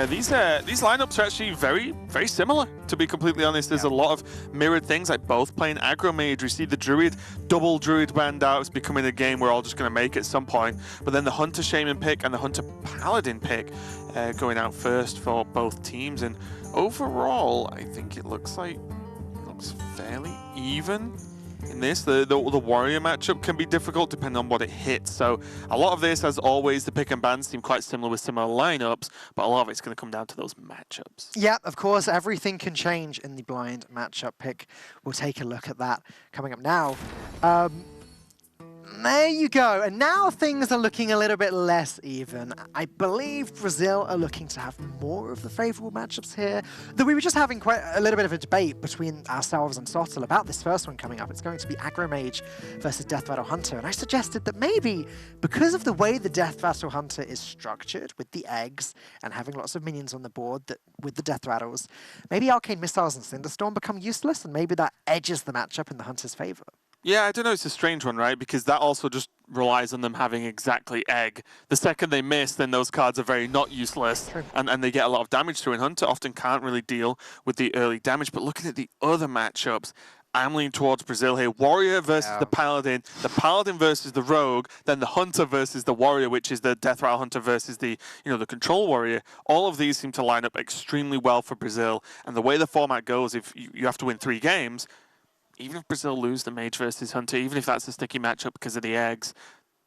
Yeah, these lineups are actually very similar, to be completely honest. There's a lot of mirrored things, like both playing aggro mage. We see the druid, double druid band out. It's becoming a game we're all just going to make at some point. But then the hunter shaman pick and the hunter paladin pick going out first for both teams. And overall, I think it looks fairly even. In this, the warrior matchup can be difficult depending on what it hits. So a lot of this, as always, the pick and bans seem quite similar with similar lineups, but a lot of it's going to come down to those matchups. Yeah, of course, everything can change in the blind matchup pick. We'll take a look at that coming up now. There you go, and now things are looking a little bit less even. I believe Brazil are looking to have more of the favourable matchups here. Though we were just having quite a little bit of a debate between ourselves and Sottle about this first one coming up. It's going to be Aggro Mage versus Death Rattle Hunter, and I suggested that maybe because of the way the Death Rattle Hunter is structured with the eggs and having lots of minions on the board with the Death Rattles, maybe Arcane Missiles and Cinderstorm become useless, and maybe that edges the matchup in the Hunter's favour. Yeah, I don't know, it's a strange one, right? Because that also just relies on them having exactly egg. The second they miss, then those cards are very not useless, and they get a lot of damage through, and Hunter often can't really deal with the early damage. But looking at the other matchups, I'm leaning towards Brazil here. Warrior versus the Paladin versus the Rogue, then the Hunter versus the Warrior, which is the Death Rattle Hunter versus the the Control Warrior. All of these seem to line up extremely well for Brazil, and the way the format goes, if you have to win 3 games, even if Brazil lose the Mage versus Hunter, even if that's a sticky matchup because of the eggs,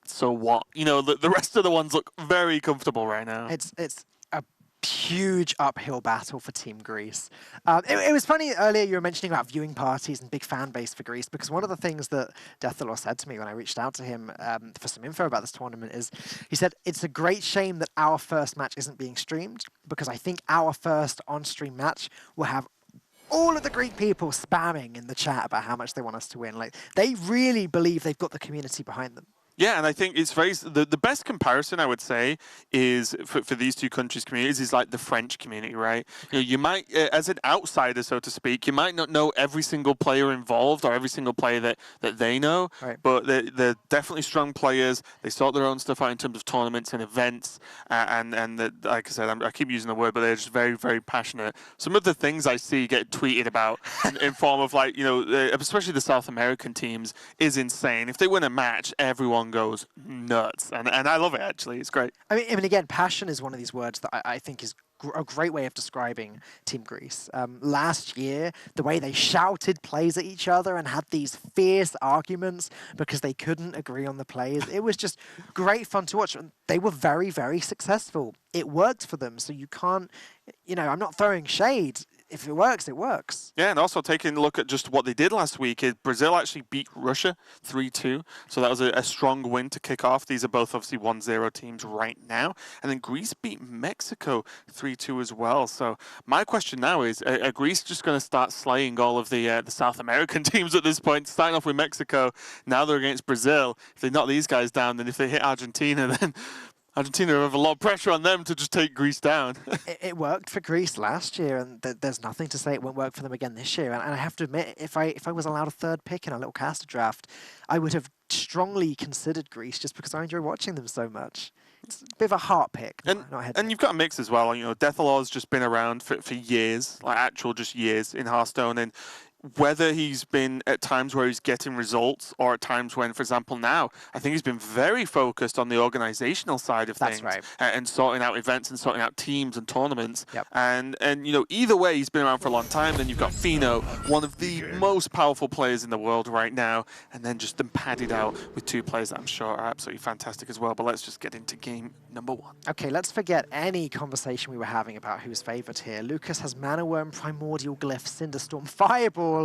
so what? The rest of the ones look very comfortable right now. It's a huge uphill battle for Team Greece. It was funny earlier you were mentioning about viewing parties and big fan base for Greece, because one of the things that Deathalor said to me when I reached out to him for some info about this tournament is, he said, it's a great shame that our first match isn't being streamed, because I think our first on-stream match will have all of the Greek people spamming in the chat about how much they want us to win. Like, they really believe they've got the community behind them. Yeah, and I think it's the best comparison I would say is for these two countries' communities is like the French community, right? You might, as an outsider, so to speak, you might not know every single player involved or every single player that they know, but they're definitely strong players. They sort their own stuff out in terms of tournaments and events, and like I said, I keep using the word, but they're just very passionate. Some of the things I see get tweeted about in form of like, especially the South American teams, is insane. If they win a match, everyone goes nuts, and I love it. Actually, it's great. I mean, again, passion is one of these words that I think is a great way of describing Team Greece. Last year, the way they shouted plays at each other and had these fierce arguments because they couldn't agree on the plays, it was just great fun to watch. They were very successful. It worked for them, so you can't, I'm not throwing shade. If it works, it works. Yeah, and also taking a look at just what they did last week, Brazil actually beat Russia 3-2. So that was a strong win to kick off. These are both obviously 1-0 teams right now. And then Greece beat Mexico 3-2 as well. So my question now is, are Greece just going to start slaying all of the South American teams at this point? Starting off with Mexico, now they're against Brazil. If they knock these guys down, then if they hit Argentina, then Argentina have a lot of pressure on them to just take Greece down. It worked for Greece last year, and there's nothing to say it won't work for them again this year. And I have to admit, if I was allowed a third pick in a little caster draft, I would have strongly considered Greece just because I enjoy watching them so much. It's a bit of a heart pick. And you've got a mix as well. Deathalor's just been around for years, like actual just years in Hearthstone, and whether he's been at times where he's getting results or at times when, for example, now, I think he's been very focused on the organizational side of things. That's right. And sorting out events and sorting out teams and tournaments. Yep. And either way, he's been around for a long time. Then you've got Fino, one of the most powerful players in the world right now, and then just them padded out with 2 players that I'm sure are absolutely fantastic as well. But let's just get into game number 1. Okay, let's forget any conversation we were having about who's favourite here. Lucas has Mana Worm, Primordial Glyph, Cinderstorm, Fireball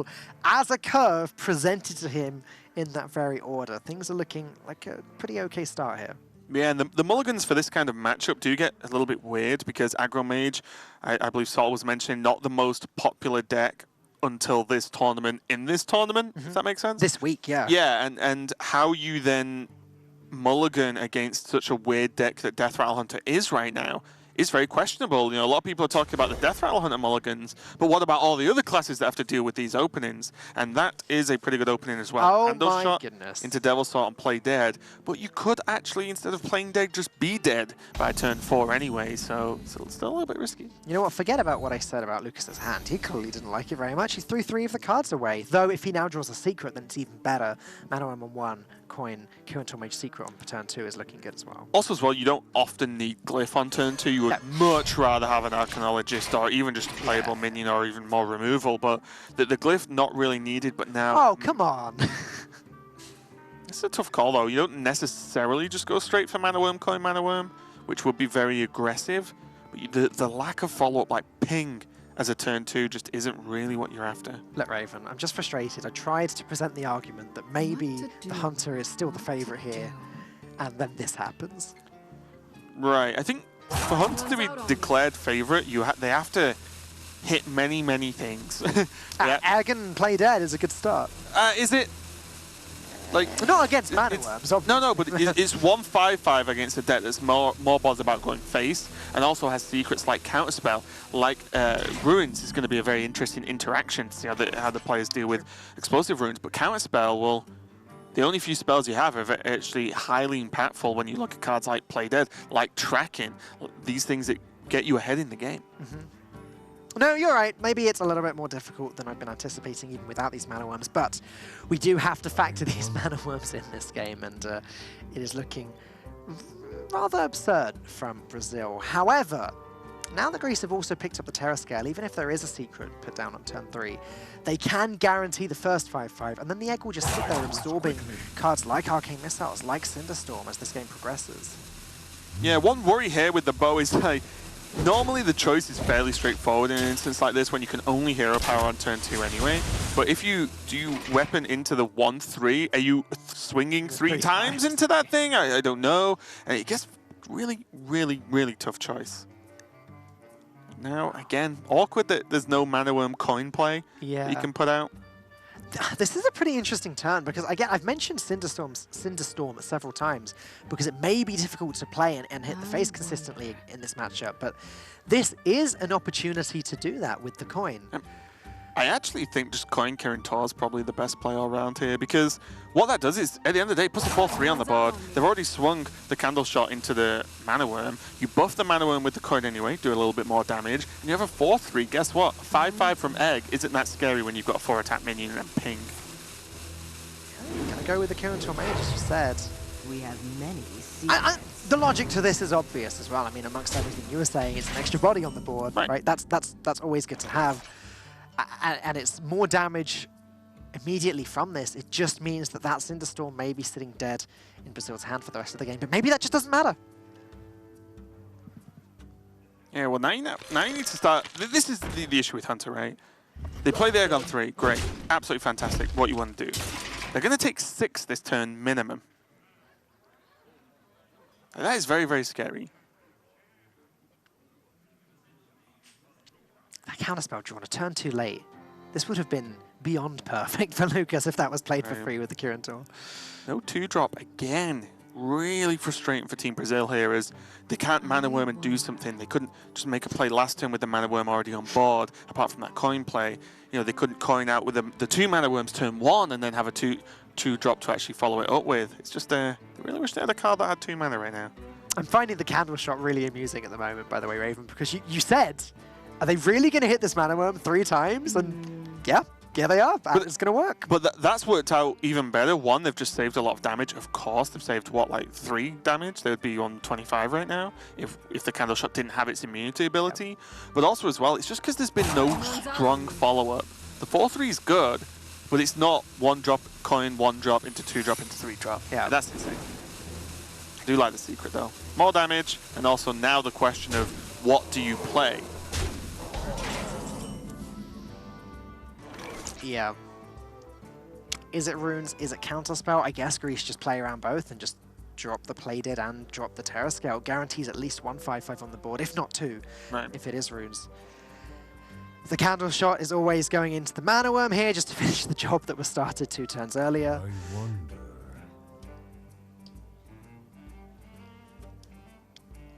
as a curve presented to him in that very order. Things are looking like a pretty okay start here. Yeah, and the mulligans for this kind of matchup do get a little bit weird because Aggro Mage, I believe Saul was mentioning, not the most popular deck until this tournament in this tournament, if that makes sense? This week, yeah. Yeah, and how you then mulligan against such a weird deck that Death Rattle Hunter is right now is very questionable. You know, a lot of people are talking about the Death Rattle Hunter mulligans, but what about all the other classes that have to deal with these openings? And that is a pretty good opening as well. Oh Candle my shot goodness. into Devil's Sword and play dead, but you could actually, instead of playing dead, just be dead by turn 4 anyway, so it's still a little bit risky. You know what, forget about what I said about Lucas's hand. He clearly didn't like it very much. He threw 3 of the cards away, though if he now draws a secret, then it's even better. Mana Worm on 1, coin, Q Mage secret on turn 2 is looking good as well. Also as well, you don't often need Glyph on turn 2. You would much rather have an Arcanologist or even just a playable minion or even more removal, but the Glyph not really needed, but now... Oh, come on! It's a tough call though. You don't necessarily just go straight for Mana Worm, coin Mana Worm, which would be very aggressive, but the lack of follow-up like ping as a turn 2 just isn't really what you're after. Look, Raven, I'm just frustrated. I tried to present the argument that maybe the Hunter is still the favourite here, and then this happens. Right, I think for Hunter to be declared favourite, they have to hit many, many things. Egg and play dead is a good start. Is it? Like, not against Mana Worms, obviously. No, but it's 1/5/5 against a deck that's more bothered about going face, and also has secrets like Counterspell, like Ruins is going to be a very interesting interaction to see how the players deal with explosive runes. But Counterspell, well, the only few spells you have are actually highly impactful when you look at cards like Play Dead, like Tracking, these things that get you ahead in the game. No, you're right. Maybe it's a little bit more difficult than I've been anticipating even without these Mana Worms, but we do have to factor these Mana Worms in this game, and it is looking rather absurd from Brazil. However, now that Greece have also picked up the Terror Scale, even if there is a secret put down on turn 3, they can guarantee the first 5/5, and then the egg will just sit there absorbing cards like Arcane Missiles, like Cinderstorm as this game progresses. Yeah, one worry here with the bow is like, normally the choice is fairly straightforward in an instance like this when you can only hero power on turn 2 anyway. But if you do weapon into the 1/3, are you swinging 3 times into that thing? I don't know. And it gets really, really, really tough choice. Now, again, awkward that there's no Mana Worm coin play that you can put out. This is a pretty interesting turn because, again, I've mentioned Cinderstorm several times because it may be difficult to play and hit the face consistently in this matchup, but this is an opportunity to do that with the coin. I actually think just coin Kirin Tor is probably the best play all around here because what that does is, at the end of the day, it puts a 4/3 on the board. They've already swung the Candle Shot into the Mana Worm. You buff the Mana Worm with the coin anyway, do a little bit more damage, and you have a 4/3. Guess what? 5/5 from Egg isn't that scary when you've got a 4-attack minion and ping. Gonna go with the Kirin Tor Mage, as you said. We have many the logic to this is obvious as well. I mean, amongst everything you were saying, it's an extra body on the board, right? That's always good to have. And it's more damage immediately from this. It just means that Cinderstorm may be sitting dead in Brazil's hand for the rest of the game, but maybe that just doesn't matter. Yeah, well, now you need to start. This is the issue with Hunter, right? They play the egg on 3, great, absolutely fantastic. What you want to do? They're going to take 6 this turn minimum. And that is very, very scary. That counterspell drawn a turn too late. This would have been beyond perfect for Lucas if that was played for free with the Kirin Tor. No 2-drop again. Really frustrating for Team Brazil here as they can't Mana Worm and do something. They couldn't just make a play last turn with the Mana Worm already on board, apart from that coin play. You know, they couldn't coin out with the 2 Mana Worms turn 1 and then have a 2-drop to actually follow it up with. It's just, they really wish they had a card that had 2 mana right now. I'm finding the Candle Shot really amusing at the moment, by the way, Raven, because you said, are they really going to hit this Mana Worm 3 times? And yeah, they are. But it's going to work. But that's worked out even better. One, they've just saved a lot of damage. Of course, they've saved, what, like 3 damage? They would be on 25 right now if the Candle Shot didn't have its immunity ability. But also as well, it's just because there's been no strong follow-up. The 4/3 is good, but it's not 1-drop coin, 1-drop into 2-drop into 3-drop. Yeah, that's insane. I do like the secret though. More damage, and also now the question of what do you play? Yeah. Is it runes? Is it counterspell? I guess Greece just play around both and just drop the play dead and drop the Terror Scale. Guarantees at least 1 5/5 on the board, if not 2, if it is runes. The Candle Shot is always going into the Mana Worm here just to finish the job that was started 2 turns earlier. I wonder.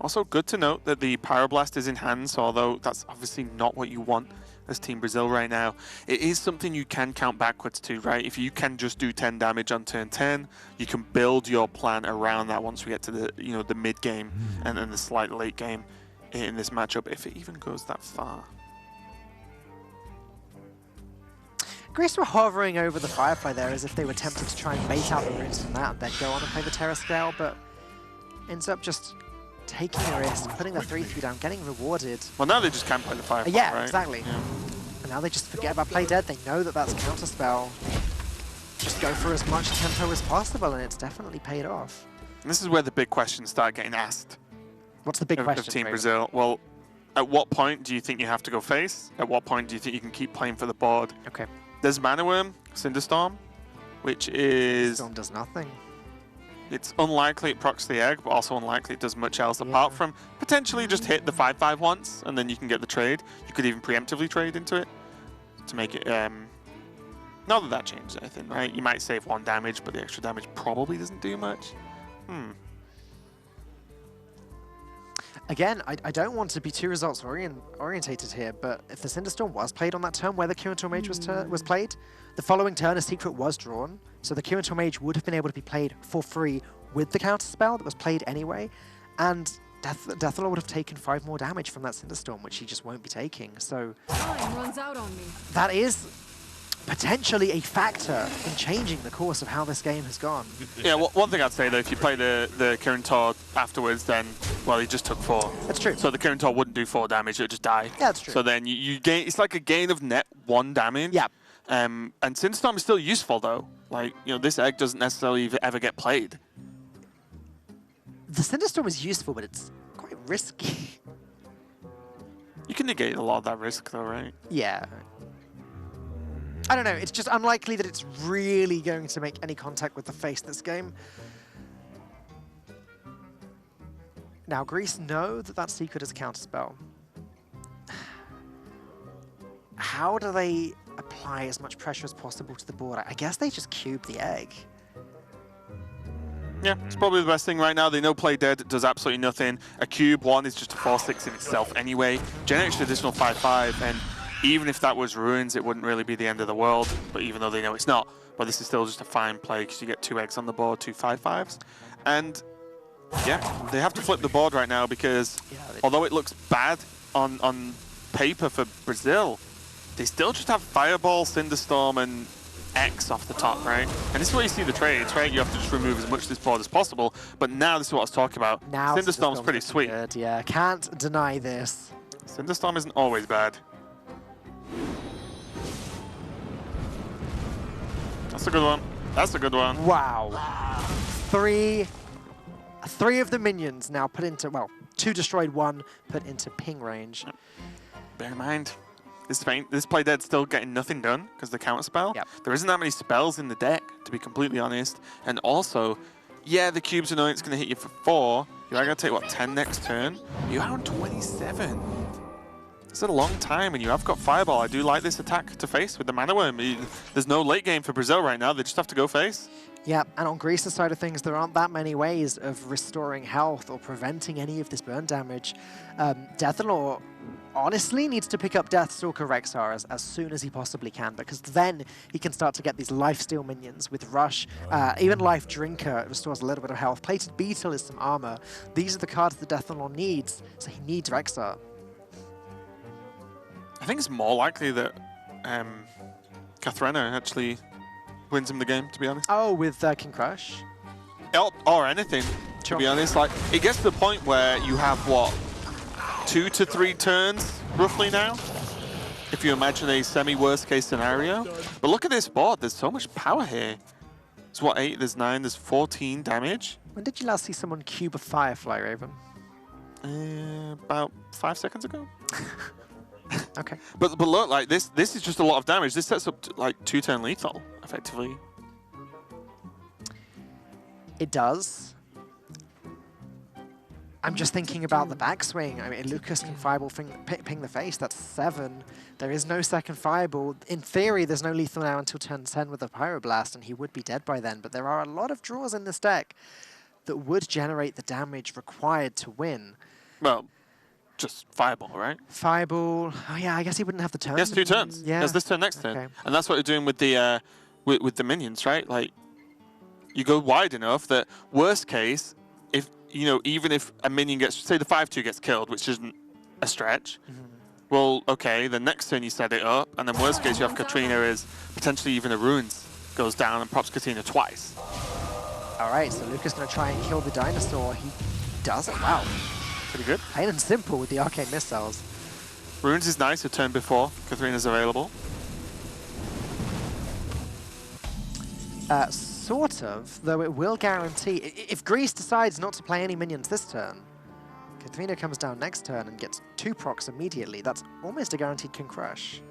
Also, good to note that the Pyroblast is in hand, so although that's obviously not what you want as Team Brazil right now, it is something you can count backwards to, right? If you can just do 10 damage on turn 10, you can build your plan around that once we get to the, you know, the mid game and then the slight late game in this matchup, if it even goes that far. Greece were hovering over the Firefly there as if they were tempted to try and bait out the runes from that and then go on and play the Terra Scale, but ends up just taking a risk, putting the 3-3 down, getting rewarded. Well, now they just can't play the Firefly, yeah, right? exactly. Yeah. And now they just forget about Play Dead. They know that that's Counterspell. Just go for as much tempo as possible, and it's definitely paid off. And this is where the big questions start getting asked. What's the big question, of Team Raven? Brazil? Well, at what point do you think you have to go face? At what point do you think you can keep playing for the board? Okay. There's Mana Worm, Cinderstorm, which is... Storm does nothing. It's unlikely it procs the egg, but also unlikely it does much else apart from potentially just hit the 5/5 once, and then you can get the trade. You could even preemptively trade into it to make it... not that that changes anything, right? You might save 1 damage, but the extra damage probably doesn't do much. Again, I don't want to be too results orientated here, but if the Cinderstorm was played on that turn where the Curator Mage was played, the following turn a secret was drawn, so the Curator Mage would have been able to be played for free with the counterspell that was played anyway, and Deathlord would have taken 5 more damage from that Cinderstorm, which he just won't be taking. So Time runs out on me. that is potentially a factor in changing the course of how this game has gone. Yeah, well, one thing I'd say though, if you play the Curator afterwards, then, well, he just took 4. That's true. So the Curator wouldn't do 4 damage, it would just die. Yeah, that's true. So then you gain, it's like a gain of net 1 damage. Yeah. And Cinderstorm is still useful though. Like, you know, this egg doesn't necessarily ever get played. The Cinderstorm is useful, but it's quite risky. You can negate a lot of that risk though, right? Yeah. I don't know, it's just unlikely that it's really going to make any contact with the face this game. Now, Greece know that that secret is a counterspell. How do they apply as much pressure as possible to the board? I guess they just cube the egg. Yeah, it's probably the best thing right now. They know Play Dead does absolutely nothing. A cube 1 is just a 4/6 in itself anyway. Generates an additional 5/5, and even if that was ruins, it wouldn't really be the end of the world, but even though they know it's not. But this is still just a fine play because you get 2 eggs on the board, 2 5/5s. And yeah, they have to flip the board right now because although it looks bad on paper for Brazil, they still just have Fireball, Cinderstorm, and X off the top, right? And this is where you see the trades, right? You have to just remove as much of this board as possible. But now this is what I was talking about. Now Cinderstorm's pretty sweet. Good, yeah, can't deny this. Cinderstorm isn't always bad. That's a good one. That's a good one. Wow. Three of the minions now put into, well, 2 destroyed, 1 put into ping range. Bear in mind, this Play Dead's still getting nothing done because the counter spell. Yep. There isn't that many spells in the deck, to be completely honest. And also, yeah, the cube's annoying, it's going to hit you for 4. You are going to take, what, 10 next turn? You are on 27. It's a long time, and you have got Fireball. I do like this attack to face with the Mana Worm. There's no late game for Brazil right now. They just have to go face. Yeah, and on Greece's side of things, there aren't that many ways of restoring health or preventing any of this burn damage. Deathlord honestly needs to pick up Deathstalker Rexar as soon as he possibly can, because then he can start to get these lifesteal minions with Rush. Even Life Drinker restores a little bit of health. Plated Beetle is some armor. These are the cards that Deathlord needs, so he needs Rexar. I think it's more likely that Kathrena actually wins him the game, to be honest. Oh, with King Crush? Or anything, to be honest. Like, it gets to the point where you have, what, 2 to 3 turns, roughly now? If you imagine a semi-worst case scenario. But look at this board, there's so much power here. There's what, 8, there's 9, there's 14 damage. When did you last see someone cube a Firefly, Raven? About 5 seconds ago. Okay. But look, like this is just a lot of damage. This sets up to, like 2-turn lethal, effectively. It does. I'm just thinking about the backswing. I mean, Lucas can Fireball ping the face. That's 7. There is no second Fireball. In theory, there's no lethal now until turn 10 with a Pyroblast, and he would be dead by then. But there are a lot of draws in this deck that would generate the damage required to win. Well, just Fireball, right? Fireball. Oh yeah, I guess he wouldn't have the turn. He has 2 turns. Yeah. He has this turn, next turn. And that's what you're doing with the with the minions, right? Like, you go wide enough that worst case, if you know, even if a minion gets, say the 5/2 gets killed, which isn't a stretch, well, okay, the next turn you set it up, and then worst case you have Katrina is potentially even a runes goes down and props Katrina twice. All right, so Luca's going to try and kill the dinosaur. He does it. Wow. Pretty good. Plain and simple with the arcane missiles. Runes is nice a turn before Katrina's available. Sort of, though it will guarantee, if Grease decides not to play any minions this turn, Katrina comes down next turn and gets 2 procs immediately. That's almost a guaranteed King Crush.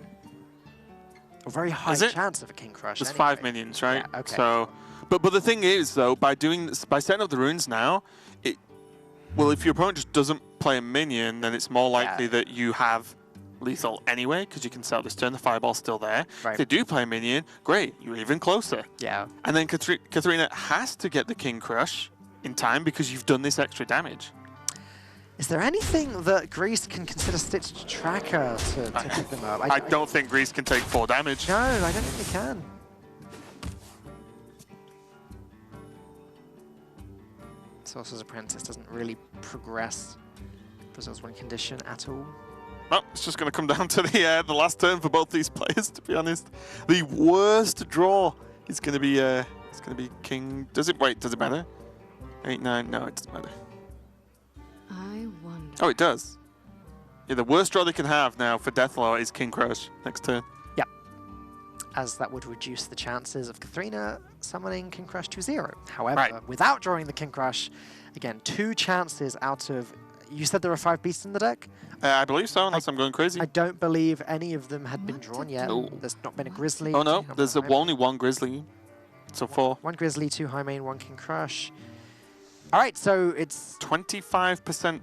A very high chance of a King Crush. There's anyway. 5 minions, right? Yeah, okay. So, but the thing is, though, by doing this, by setting up the runes now, well, if your opponent just doesn't play a minion, then it's more likely that you have lethal anyway, because you can set up this turn, the Fireball's still there. Right. If they do play a minion, great, you're even closer. Yeah. And then Katrina has to get the King Crush in time because you've done this extra damage. Is there anything that Grease can consider Stitched Tracker to pick them up? I don't think Grease can take 4 damage. No, I don't think he can. Sorcerer's Apprentice doesn't really progress Brazil's win condition at all. Well, it's just going to come down to the last turn for both these players, to be honest. The worst draw is going to be King. Does it matter? 8, 9. No, it doesn't matter. I wonder. Oh, it does. Yeah, the worst draw they can have now for Deathlord is King Crush next turn. Yep. As that would reduce the chances of Katrina summoning King Crush to 0. However, without drawing the King Crush, again, 2 chances out of... You said there are 5 beasts in the deck? I believe so, unless I'm going crazy. I don't believe any of them had been drawn yet. No. There's not been a Grizzly. Oh no, there's only 1 Grizzly. So 4. 1 Grizzly, 2 High Main, 1 King Crush. All right, so it's... 25%,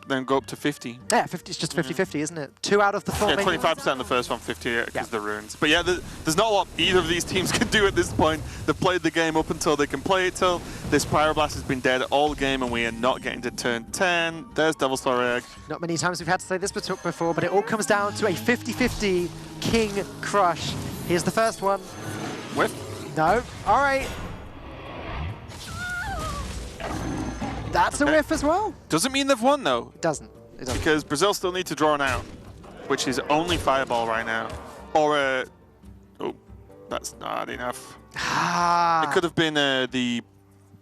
then go up to 50. Yeah, 50. It's just 50-50, isn't it? 2 out of the 4 Yeah, main 25% on the first one, 50 because the runes. But yeah, there's not a lot either of these teams can do at this point. They've played the game up until they can play it till. This Pyroblast has been dead all game, and we are not getting to turn 10. There's Devil's Egg. Not many times we've had to say this before, but it all comes down to a 50-50 King Crush. Here's the first one. Whiff. No. All right. That's a whiff as well. Doesn't mean they've won, though. It doesn't. Because Brazil still need to draw an out, which is only Fireball right now. Or a... Oh, that's not enough. It could have been the...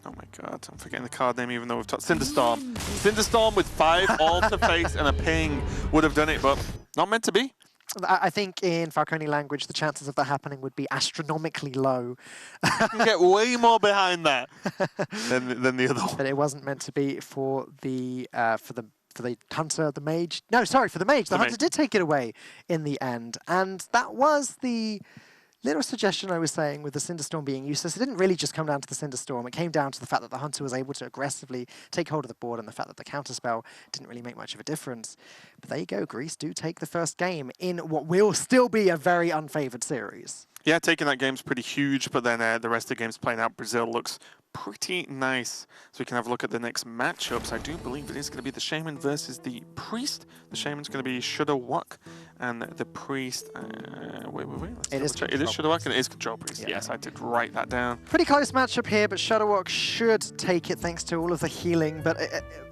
Oh my god, I'm forgetting the card name even though we've talked... Cinderstorm. Cinderstorm with 5 Alter Face and a Ping would have done it, but not meant to be. I think in Falcone language, the chances of that happening would be astronomically low. You can get way more behind that than the other one. But it wasn't meant to be for the Hunter, the Mage. No, sorry, for the Mage. The Hunter did take it away in the end. And that was the little suggestion I was saying with the Cinderstorm being useless. It didn't really just come down to the Cinderstorm. It came down to the fact that the Hunter was able to aggressively take hold of the board and the fact that the counterspell didn't really make much of a difference. But there you go. Greece do take the first game in what will still be a very unfavored series. Yeah, taking that game's pretty huge, but then the rest of the game's playing out. Brazil looks pretty nice. So we can have a look at the next matchups. I do believe it is going to be the Shaman versus the Priest. The Shaman's going to be Shudderwock, and the Priest... wait. It is Shudderwock, and it is Control Priest. Yeah. Yes, I did write that down. Pretty close matchup here, but Shudderwock should take it thanks to all of the healing, but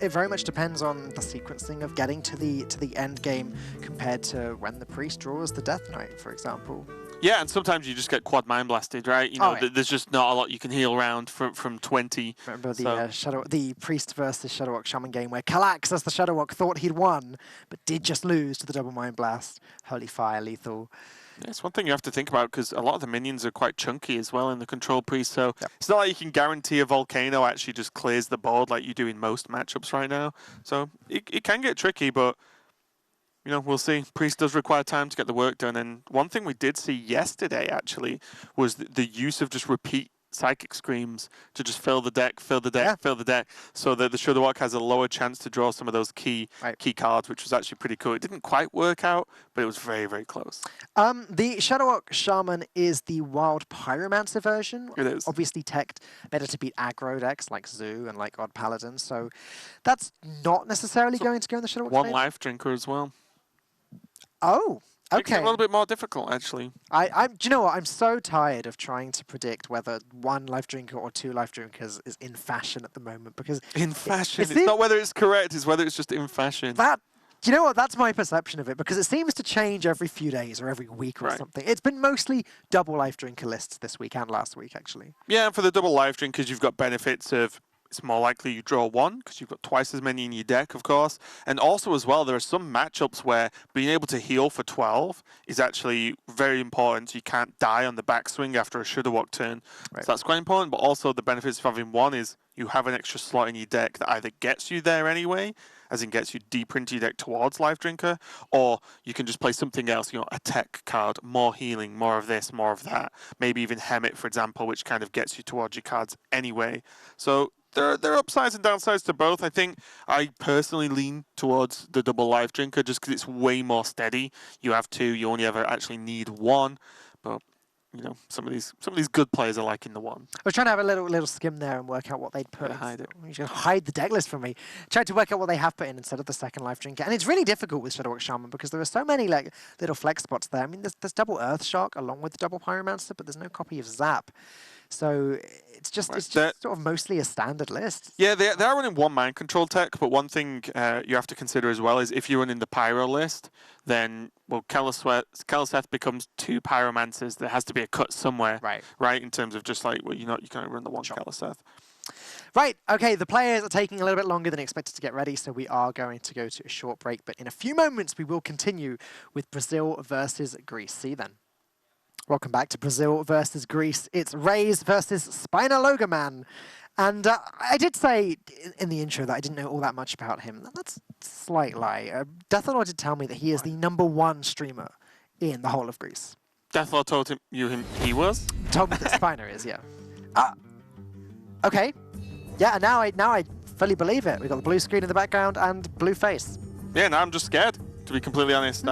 it very much depends on the sequencing of getting to the end game compared to when the Priest draws the Death Knight, for example. Yeah, and sometimes you just get quad mind blasted, right? You know, there's just not a lot you can heal around from 20. Remember the Priest versus Shudderwock Shaman game where Kalax, as the Shudderwock, thought he'd won, but did just lose to the double mind blast. Holy fire, lethal. Yeah, it's one thing you have to think about because a lot of the minions are quite chunky as well in the Control Priest, so it's not like you can guarantee a Volcano actually just clears the board like you do in most matchups right now. So it can get tricky, but you know, we'll see. Priest does require time to get the work done, and one thing we did see yesterday actually was the use of just repeat Psychic Screams to just fill the deck, fill the deck, so that the Shudderwock has a lower chance to draw some of those key cards, which was actually pretty cool. It didn't quite work out, but it was very, very close. The Shudderwock Shaman is the Wild Pyromancer version. It is. Obviously teched better to beat aggro decks like Zoo and like Odd Paladin, so that's not necessarily going to go in the Shudderwock One stage. life drinker as well. Oh, Makes it okay. a little bit more difficult, actually. Do you know what? I'm so tired of trying to predict whether 1 life drinker or 2 life drinkers is in fashion at the moment, because In fashion. It's not whether it's correct, it's whether it's just in fashion. do you know what? That's my perception of it, because it seems to change every few days or every week or something. It's been mostly double life drinker lists this week and last week, actually. Yeah, and for the double life drinkers, you've got benefits of it's more likely you draw 1 because you've got twice as many in your deck, of course. And also as well, there are some matchups where being able to heal for 12 is actually very important. You can't die on the backswing after a Shudderwock turn. So that's quite important. But also the benefits of having 1 is you have an extra slot in your deck that either gets you there anyway, as in gets you deeper into your deck towards Life Drinker, or you can just play something else, a tech card, more healing, more of this, more of that. Maybe even Hemmet, for example, which kind of gets you towards your cards anyway. So there are upsides and downsides to both. I think I personally lean towards the double Life Drinker just because it's way more steady. You have 2, you only ever actually need 1, but some of these good players are liking the 1. I was trying to have a little skim there and work out what they'd put. You should hide the deck list from me. Tried to work out what they have put in instead of the second life drinker, and it's really difficult with Shudderwock Shaman because there are so many little flex spots there. I mean, there's double Earthshock along with the double Pyromancer, but there's no copy of Zap. So it's just sort of mostly a standard list. Yeah, they are running 1 mind control tech, but one thing you have to consider as well is if you're running the Pyro list, then Keleseth becomes 2 Pyromancers. There has to be a cut somewhere, right? In terms of just like, well, you can't run the 1 Keleseth. Right, okay, the players are taking a little bit longer than expected to get ready, so we are going to go to a short break. But in a few moments, we will continue with Brazil versus Greece. See you then. Welcome back to Brazil versus Greece. It's Raze versus Spinalogaman. And I did say in the intro that I didn't know all that much about him. That's a slight lie. Deathlord did tell me that he is the #1 streamer in the whole of Greece. Deathlord told him he was? Told me that Spiner is, yeah. Okay. Yeah, and now I fully believe it. We've got the blue screen in the background and blue face. Yeah, now I'm just scared, to be completely honest.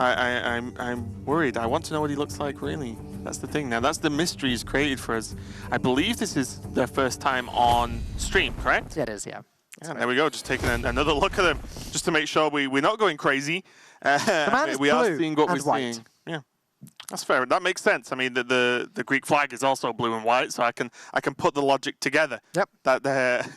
I'm worried. I want to know what he looks like, really. That's the thing. Now, that's the mystery he's created for us. I believe this is their first time on stream, correct? Yeah, it is, yeah. Yeah, there we go. Just taking another look at them, just to make sure we're not going crazy. The man is we blue are seeing what and we're white. seeing. Yeah, that's fair. That makes sense. I mean, the Greek flag is also blue and white, so I can put the logic together. Yep. That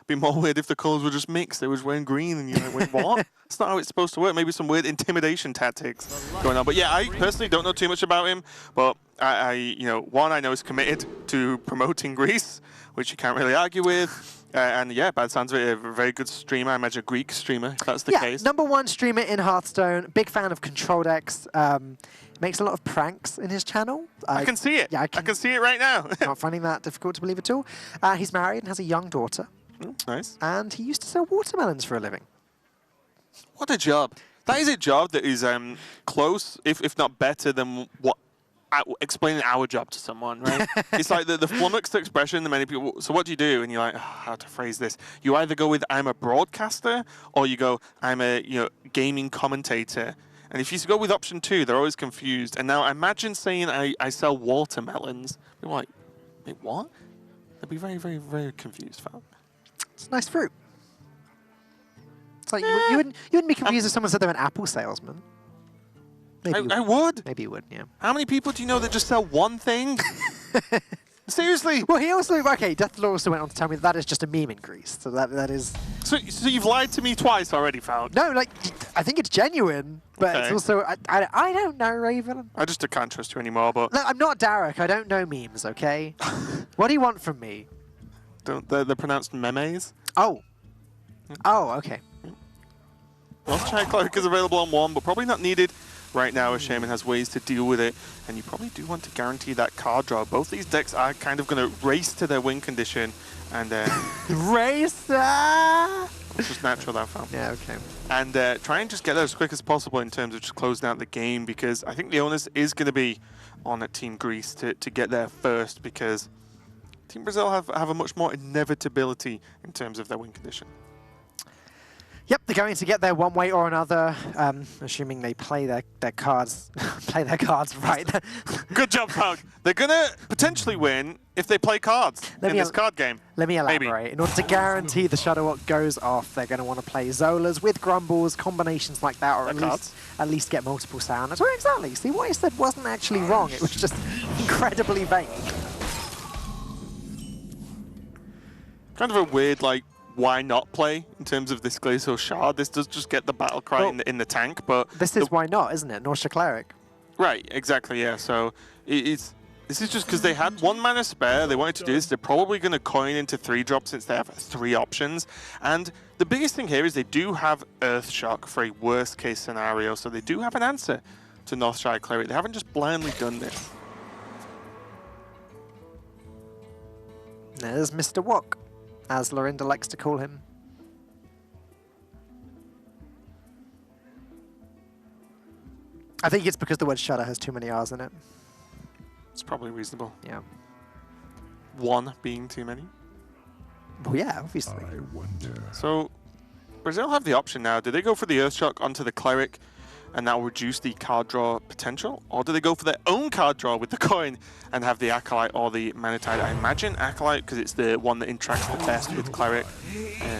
be more weird if the colours were just mixed. They was wearing green, and you're like, wait, what? That's not how it's supposed to work. Maybe some weird intimidation tactics going on. But yeah, I personally don't know too much about him. But I one, I know he's committed to promoting Greece, which you can't really argue with. And yeah, by the sounds of it, a very good streamer. I imagine a Greek streamer, if that's the case. #1 streamer in Hearthstone. Big fan of control decks. Makes a lot of pranks in his channel. I can see it. Yeah, I can see it right now. Not finding that difficult to believe at all. He's married and has a young daughter. Nice. And he used to sell watermelons for a living. What a job. That is a job that is close, if not better, than what explaining our job to someone, right? It's like the flummoxed expression that many people, so what do you do? And you're like, oh, how to phrase this? You either go with, I'm a broadcaster, or you go, I'm a gaming commentator. And if you go with option 2, they're always confused. And now imagine saying I sell watermelons. They're like, wait, what? They'd be very, very, very confused, fam. It's a nice fruit. It's like you wouldn't be confused if someone said they're an apple salesman. Maybe I would. Maybe you would, yeah. How many people do you know that just sell one thing? Seriously? Well, he also, okay, Deathlord also went on to tell me that is just a meme in Greece. So that is... So you've lied to me twice already, Falk. No, like, I think it's genuine, but it's also, I don't know, Raven. I just can't trust you anymore, but... Look, I'm not Derek, I don't know memes, okay? What do you want from me? They're pronounced memes? Oh. Oh, okay. Lost Child Cleric is available on 1, but probably not needed right now as Shaman has ways to deal with it. And you probably do want to guarantee that card draw. Both these decks are kind of going to race to their win condition. And race! It's just natural, that fam. Yeah, okay. And try and just get there as quick as possible in terms of just closing out the game, because I think the onus is going to be on Team Greece to get there first, because Team Brazil have a much more inevitability in terms of their win condition. Yep, they're going to get there one way or another, assuming they play their cards play their cards right. Good job, Pug. They're going to potentially win if they play cards in this card game. Let me elaborate. Maybe. In order to guarantee the Shadowwalk goes off, they're going to want to play Zolas with Grumbles, combinations like that, or at least get multiple sounders. Well, exactly. See, what I said wasn't actually wrong. It was just incredibly vague. Kind of a weird, like, why not play in terms of this Glacial Shard? This does just get the battle cry in the tank, but this is why not, isn't it? Norsha Cleric. Right, exactly, yeah. So this is just because they had 1 mana spare. They wanted to do this. They're probably going to coin into 3-drop since they have 3 options. And the biggest thing here is they do have Earthshock for a worst case scenario. So they do have an answer to Northshire Cleric. They haven't just blindly done this. There's Mr. Wok, as Lorinda likes to call him. I think it's because the word Shudder has too many R's in it. It's probably reasonable. Yeah. 1 being too many. Well, yeah, obviously. I wonder. So Brazil have the option now. Do they go for the Earthshock onto the Cleric and that will reduce the card draw potential? Or do they go for their own card draw with the coin and have the Acolyte or the Manatide? I imagine Acolyte, because it's the one that interacts the best with Cleric.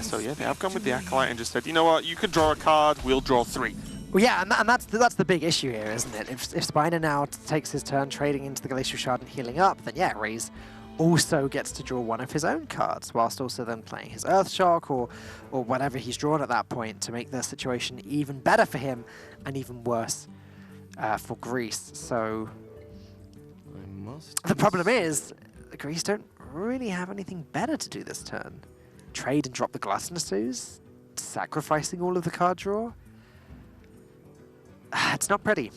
So yeah, they have gone with the Acolyte and just said, you know what, you can draw a card, we'll draw 3. Well, yeah, and that's the big issue here, isn't it? If Spiner now takes his turn trading into the Glacial Shard and healing up, then yeah, Raze also gets to draw 1 of his own cards, whilst also then playing his Earthshock or whatever he's drawn at that point to make the situation even better for him and even worse for Greece. So the problem is, Greece don't really have anything better to do this turn. Trade and drop the Gluttonous Ooze, sacrificing all of the card draw. It's not pretty.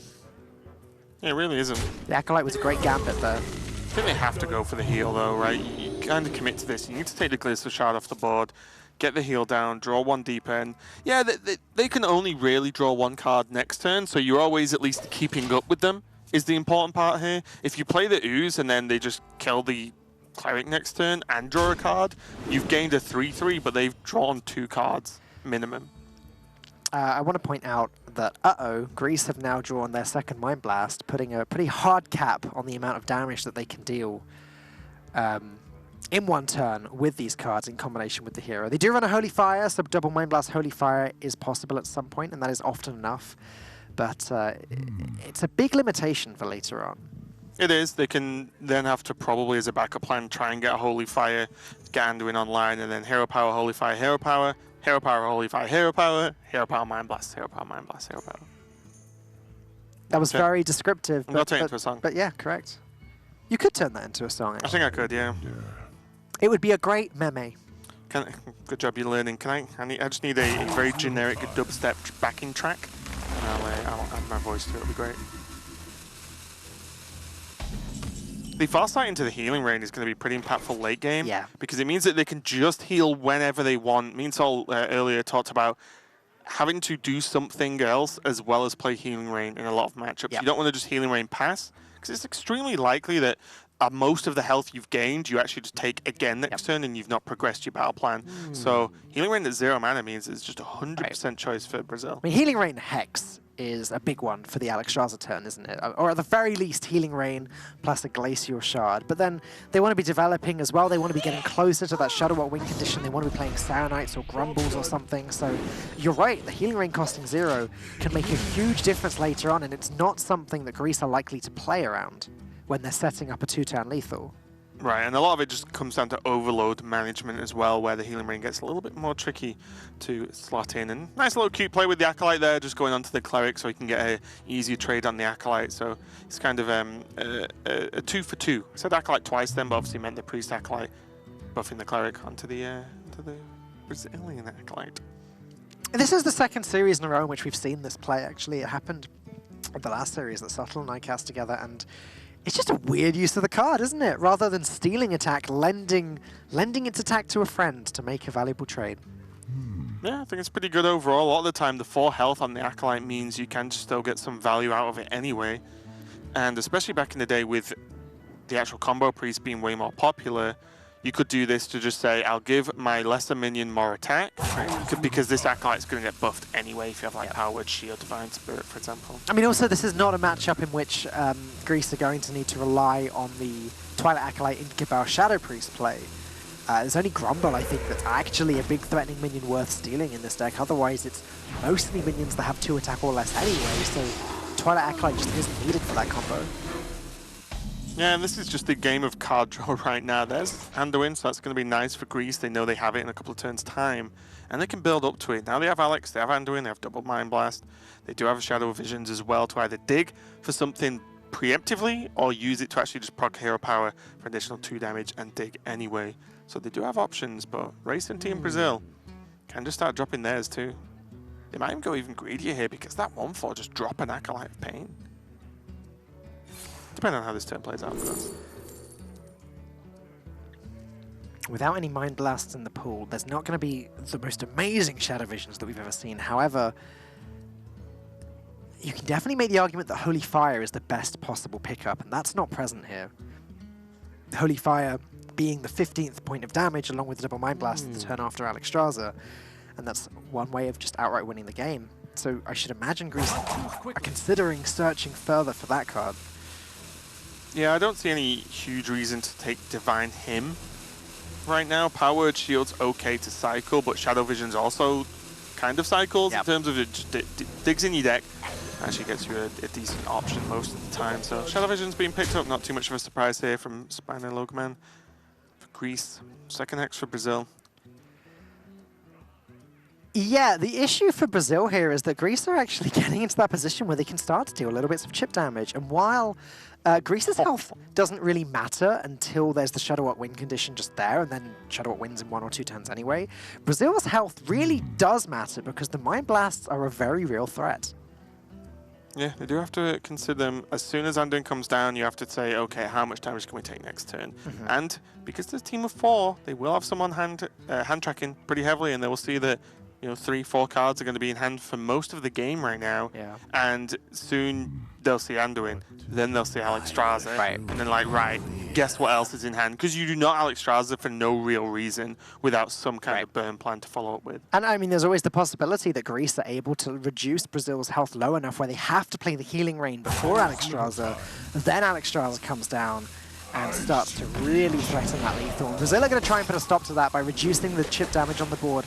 Yeah, it really isn't. The Acolyte was a great gambit though. I think they have to go for the heal though, right? You kind of commit to this. You need to take the Glacial Shard off the board, get the heal down, draw 1 deep in. Yeah, they can only really draw 1 card next turn, so you're always at least keeping up with them is the important part here. If you play the Ooze and then they just kill the Cleric next turn and draw a card, you've gained a 3-3, but they've drawn 2 cards minimum. I want to point out that, Greece have now drawn their second Mind Blast, putting a pretty hard cap on the amount of damage that they can deal in 1 turn with these cards in combination with the hero. They do run a Holy Fire, so double Mind Blast Holy Fire is possible at some point, and that is often enough. But it's a big limitation for later on. It is. They can then have to probably, as a backup plan, try and get a Holy Fire, get Anduin online, and then Hero Power, Holy Fire, Hero Power, Hero Power, Holy Fire, Hero Power, Hero Power, Mind Blast, Hero Power, Mind Blast, Hero Power. That was very descriptive. I'm not turning it into a song. But yeah, correct. You could turn that into a song, actually. I think I could, yeah. It would be a great meme. Good job you're learning. I just need a very generic dubstep backing track, and I'll add my voice to it. It'll be great. The Farsight into the healing rain is going to be pretty impactful late game, because it means that they can just heal whenever they want. Me and Sol earlier talked about having to do something else as well as play healing rain in a lot of matchups. You don't want to just healing rain pass, because it's extremely likely that most of the health you've gained, you actually just take again next turn and you've not progressed your battle plan. So healing rain at 0 mana means it's just a 100% choice for Brazil. I mean, healing rain Hex is a big one for the Alexstrasza turn, isn't it? Or at the very least, healing rain plus a Glacial Shard. But then they want to be developing as well. They want to be getting closer to that Shadowwalk win condition. They want to be playing Saranites or Grumbles or something. So you're right, the healing rain costing 0 can make a huge difference later on, and it's not something that Greece are likely to play around when they're setting up a 2-turn lethal. Right, and a lot of it just comes down to overload management as well, where the healing rain gets a little bit more tricky to slot in. And nice little cute play with the Acolyte there, just going onto the Cleric so he can get a easier trade on the Acolyte. So it's kind of a 2 for 2. I said Acolyte twice then, but obviously meant the Priest Acolyte buffing the Cleric onto the Brazilian Acolyte. This is the second series in a row in which we've seen this play, actually. It happened in the last series that Subtle and I cast together, and it's just a weird use of the card, isn't it? Rather than stealing attack, lending its attack to a friend to make a valuable trade. Yeah, I think it's pretty good overall. A lot of the time, the 4 health on the Acolyte means you can just still get some value out of it anyway. And especially back in the day with the actual combo priest being way more popular, you could do this to just say, I'll give my lesser minion more attack, because this Acolyte's going to get buffed anyway if you have like Power Word, Shield, Divine Spirit, for example. I mean, also, this is not a matchup in which Greece are going to need to rely on the Twilight Acolyte in Gabao Shadow Priest play. There's only Grumble, I think, that's actually a big threatening minion worth stealing in this deck. Otherwise, it's mostly minions that have 2 attack or less anyway, so Twilight Acolyte just isn't needed for that combo. Yeah, and this is just a game of card draw right now. There's Anduin, so that's going to be nice for Greece. They know they have it in a couple of turns' time, and they can build up to it. Now they have Alex, they have Anduin, they have Double Mind Blast. They do have Shadow Visions as well to either dig for something preemptively or use it to actually just proc hero power for additional 2 damage and dig anyway. So they do have options, but Race and Team Brazil can just start dropping theirs too. They might even go even greedier here because that 1/4 just drop an Acolyte of Pain. Depending on how this turn plays out for us. Without any Mind Blasts in the pool, there's not going to be the most amazing Shadow Visions that we've ever seen. However, you can definitely make the argument that Holy Fire is the best possible pickup, and that's not present here. Holy Fire being the 15th point of damage along with the Double Mind Blast the turn after Alexstrasza, and that's one way of just outright winning the game. So I should imagine Greece are considering searching further for that card. Yeah, I don't see any huge reason to take Divine Hymn right now. Power Word Shield's okay to cycle, but Shadow Vision's also kind of cycles in terms of it just digs in your deck. Actually gets you a decent option most of the time. So Shadow Vision's being picked up, not too much of a surprise here from Spina Logman for Greece. Second Hex for Brazil. Yeah, the issue for Brazil here is that Greece are actually getting into that position where they can start to deal little bits of chip damage. And while Greece's health doesn't really matter until there's the Shadow Walk win condition just there, and then Shadow Walk wins in 1 or 2 turns anyway, Brazil's health really does matter because the Mind Blasts are a very real threat. Yeah, they do have to consider them. As soon as Anduin comes down, you have to say, okay, how much damage can we take next turn? And because there's a team of 4, they will have someone hand tracking pretty heavily, and they will see that 3, 4 cards are going to be in hand for most of the game right now. Yeah. And soon they'll see Anduin, then they'll see Alexstrasza, and then right, guess what else is in hand? Because you do not Alexstrasza for no real reason without some kind of burn plan to follow up with. And I mean, there's always the possibility that Greece are able to reduce Brazil's health low enough where they have to play the Healing Rain before Alexstrasza. Then Alexstrasza comes down and starts to really threaten that lethal. And Brazil are going to try and put a stop to that by reducing the chip damage on the board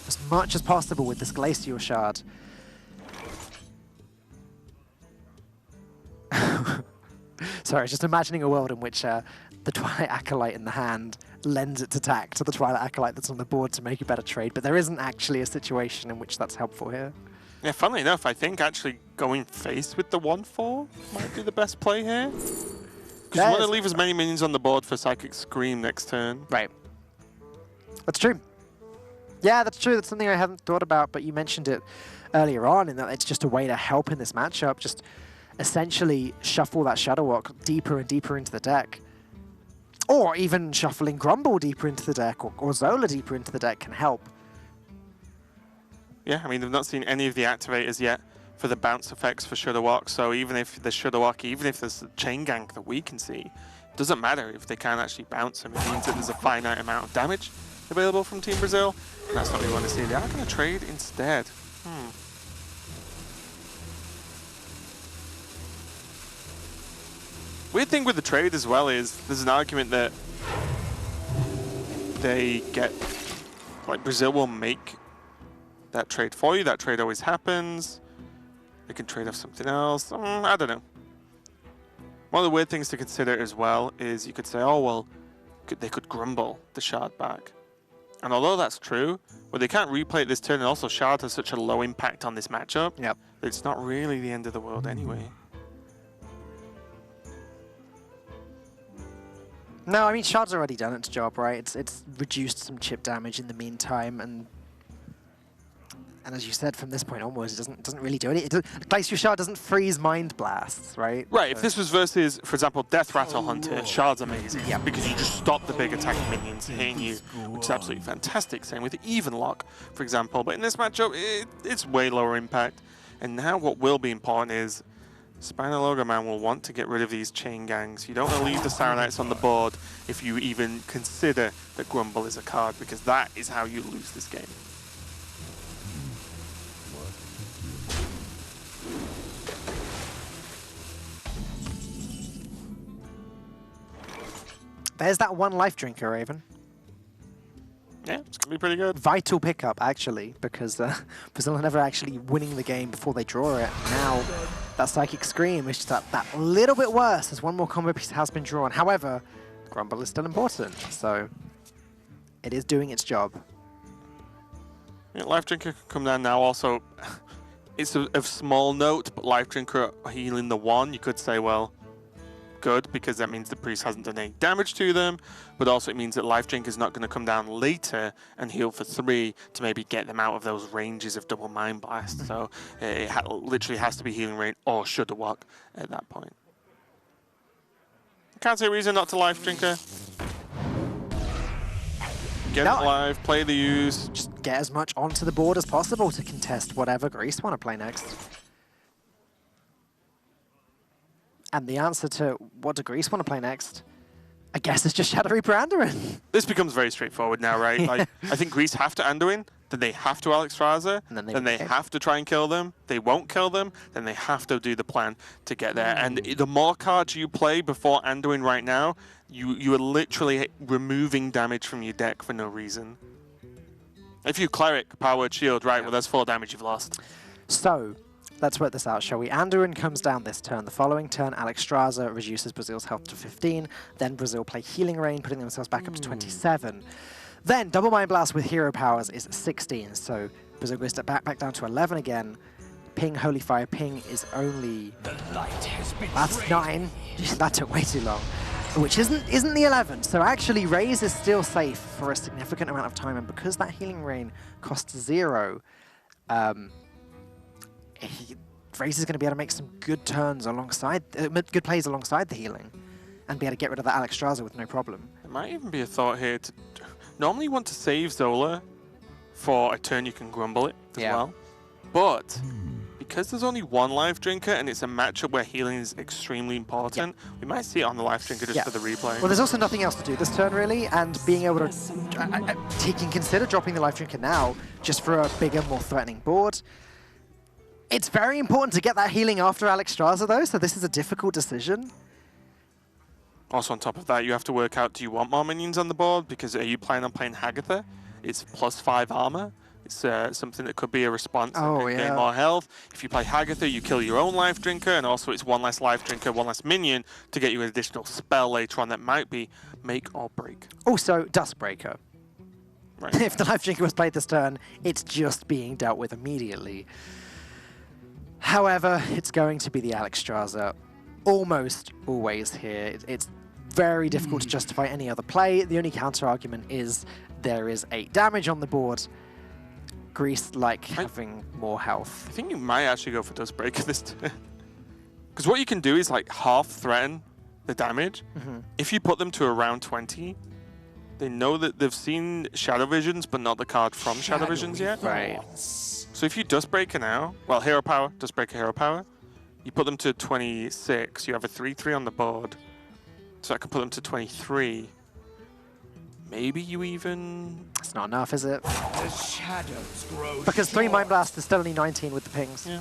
as much as possible with this Glacial Shard. Sorry, just imagining a world in which the Twilight Acolyte in the hand lends its attack to the Twilight Acolyte that's on the board to make a better trade, but there isn't actually a situation in which that's helpful here. Yeah, funnily enough, I think actually going face with the 1/4 might be the best play here. Because you want to leave as many minions on the board for Psychic Scream next turn. Right. That's true. Yeah, that's true. That's something I haven't thought about, but you mentioned it earlier on in that it's just a way to help in this matchup. Just essentially shuffle that Shadow Walk deeper and deeper into the deck. Or even shuffling Grumble deeper into the deck or Zola deeper into the deck can help. Yeah, I mean, they've not seen any of the activators yet for the bounce effects for Shadow Walk, so even if there's Shadow Walk, even if there's a Chain Gank that we can see, it doesn't matter if they can't actually bounce them. It means that there's a finite amount of damage available from Team Brazil, and that's what we want to see. They are going to trade instead. Weird thing with the trade as well is there's an argument that they get, like Brazil will make that trade for you. That trade always happens. They can trade off something else. I don't know. One of the weird things to consider as well is you could say, oh, well, they could Grumble the Shard back. And although that's true, well, they can't replay it this turn, and also Shard has such a low impact on this matchup that it's not really the end of the world anyway. No, I mean, Shard's already done its job, right? It's reduced some chip damage in the meantime, and as you said, from this point onwards, it doesn't really do anything. Glacial Shard doesn't freeze Mind Blasts, right? Right, if this was versus, for example, Death Rattle Hunter, Shard's amazing. Yeah, because you just stop the big attacking minions hitting you, which is absolutely fantastic. Same with Even Lock, for example. But in this matchup, it's way lower impact. And now what will be important is Spinal Ogre Man will want to get rid of these chain gangs. You don't want to leave the Saranites on the board if you even consider that Grumble is a card, because that is how you lose this game. There's that one life drinker, Raven. Yeah, it's going to be pretty good. Vital pickup, actually, because Brazil are never actually winning the game before they draw it. Now, that Psychic Scream is just that little bit worse as one more combo piece has been drawn. However, Grumble is still important, so it is doing its job. Yeah, Life Drinker can come down now. Also, it's a small note, but Life Drinker healing the 1, you could say, well, good, because that means the priest hasn't done any damage to them, but also it means that Life Drink is not going to come down later and heal for 3 to maybe get them out of those ranges of double Mind Blast. So it literally has to be healing rain or Shudder Walk at that point. Can't see a reason not to Life Drinker. Get it alive, play the use. Just get as much onto the board as possible to contest whatever Greece want to play next. And the answer to what do Greece want to play next, I guess, is just Shadow Reaper Anduin. This becomes very straightforward now, right? Like, I think Greece have to Anduin, then they have to Alex Raza, and then they have to try and kill them. They won't kill them, then they have to do the plan to get there. And the more cards you play before Anduin right now, you are literally removing damage from your deck for no reason. If you Cleric, Power Shield, right, well, that's 4 damage you've lost. So, let's work this out, shall we? Anduin comes down this turn. The following turn, Alexstrasza reduces Brazil's health to 15. Then Brazil play Healing Rain, putting themselves back up to 27. Then Double Mind Blast with Hero Powers is 16. So Brazil goes back down to 11 again. Ping, Holy Fire, Ping is only... That's 9. That took way too long. Which isn't the 11. So actually, Raze is still safe for a significant amount of time. And because that Healing Rain costs 0, Raze is going to be able to make some good turns alongside, good plays alongside the healing, and be able to get rid of that Alexstrasza with no problem. There might even be a thought here to normally want to save Zola for a turn you can Grumble it as well, but because there's only 1 Life Drinker and it's a matchup where healing is extremely important, we might see it on the Life Drinker just for the replay. Well, there's also nothing else to do this turn really, and being able to consider dropping the Life Drinker now just for a bigger, more threatening board. It's very important to get that healing after Alexstrasza, though, so this is a difficult decision. Also, on top of that, you have to work out, do you want more minions on the board? Because are you planning on playing Hagatha? It's +5 armor. It's something that could be a response and gain more health. If you play Hagatha, you kill your own Life Drinker, and also it's 1 less Life Drinker, 1 less minion to get you an additional spell later on that might be make or break. Also, Duskbreaker. Right. If the Life Drinker was played this turn, it's just being dealt with immediately. However, it's going to be the Alexstrasza almost always here. It's very difficult to justify any other play. The only counter-argument is there is 8 damage on the board. Greece like having more health. I think you might actually go for Duskbreaker this turn. Because what you can do is like half threaten the damage. If you put them to around 20, they know that they've seen Shadow Visions, but not the card from Shadow Visions yet. Right. So if you Duskbreaker now, well, Hero Power, Duskbreaker Hero Power, you put them to 26, you have a 3/3 on the board. So I can put them to 23. Maybe you even... That's not enough, is it? The shadows grow Because 3 Mind Blast is still only 19 with the pings. Yeah.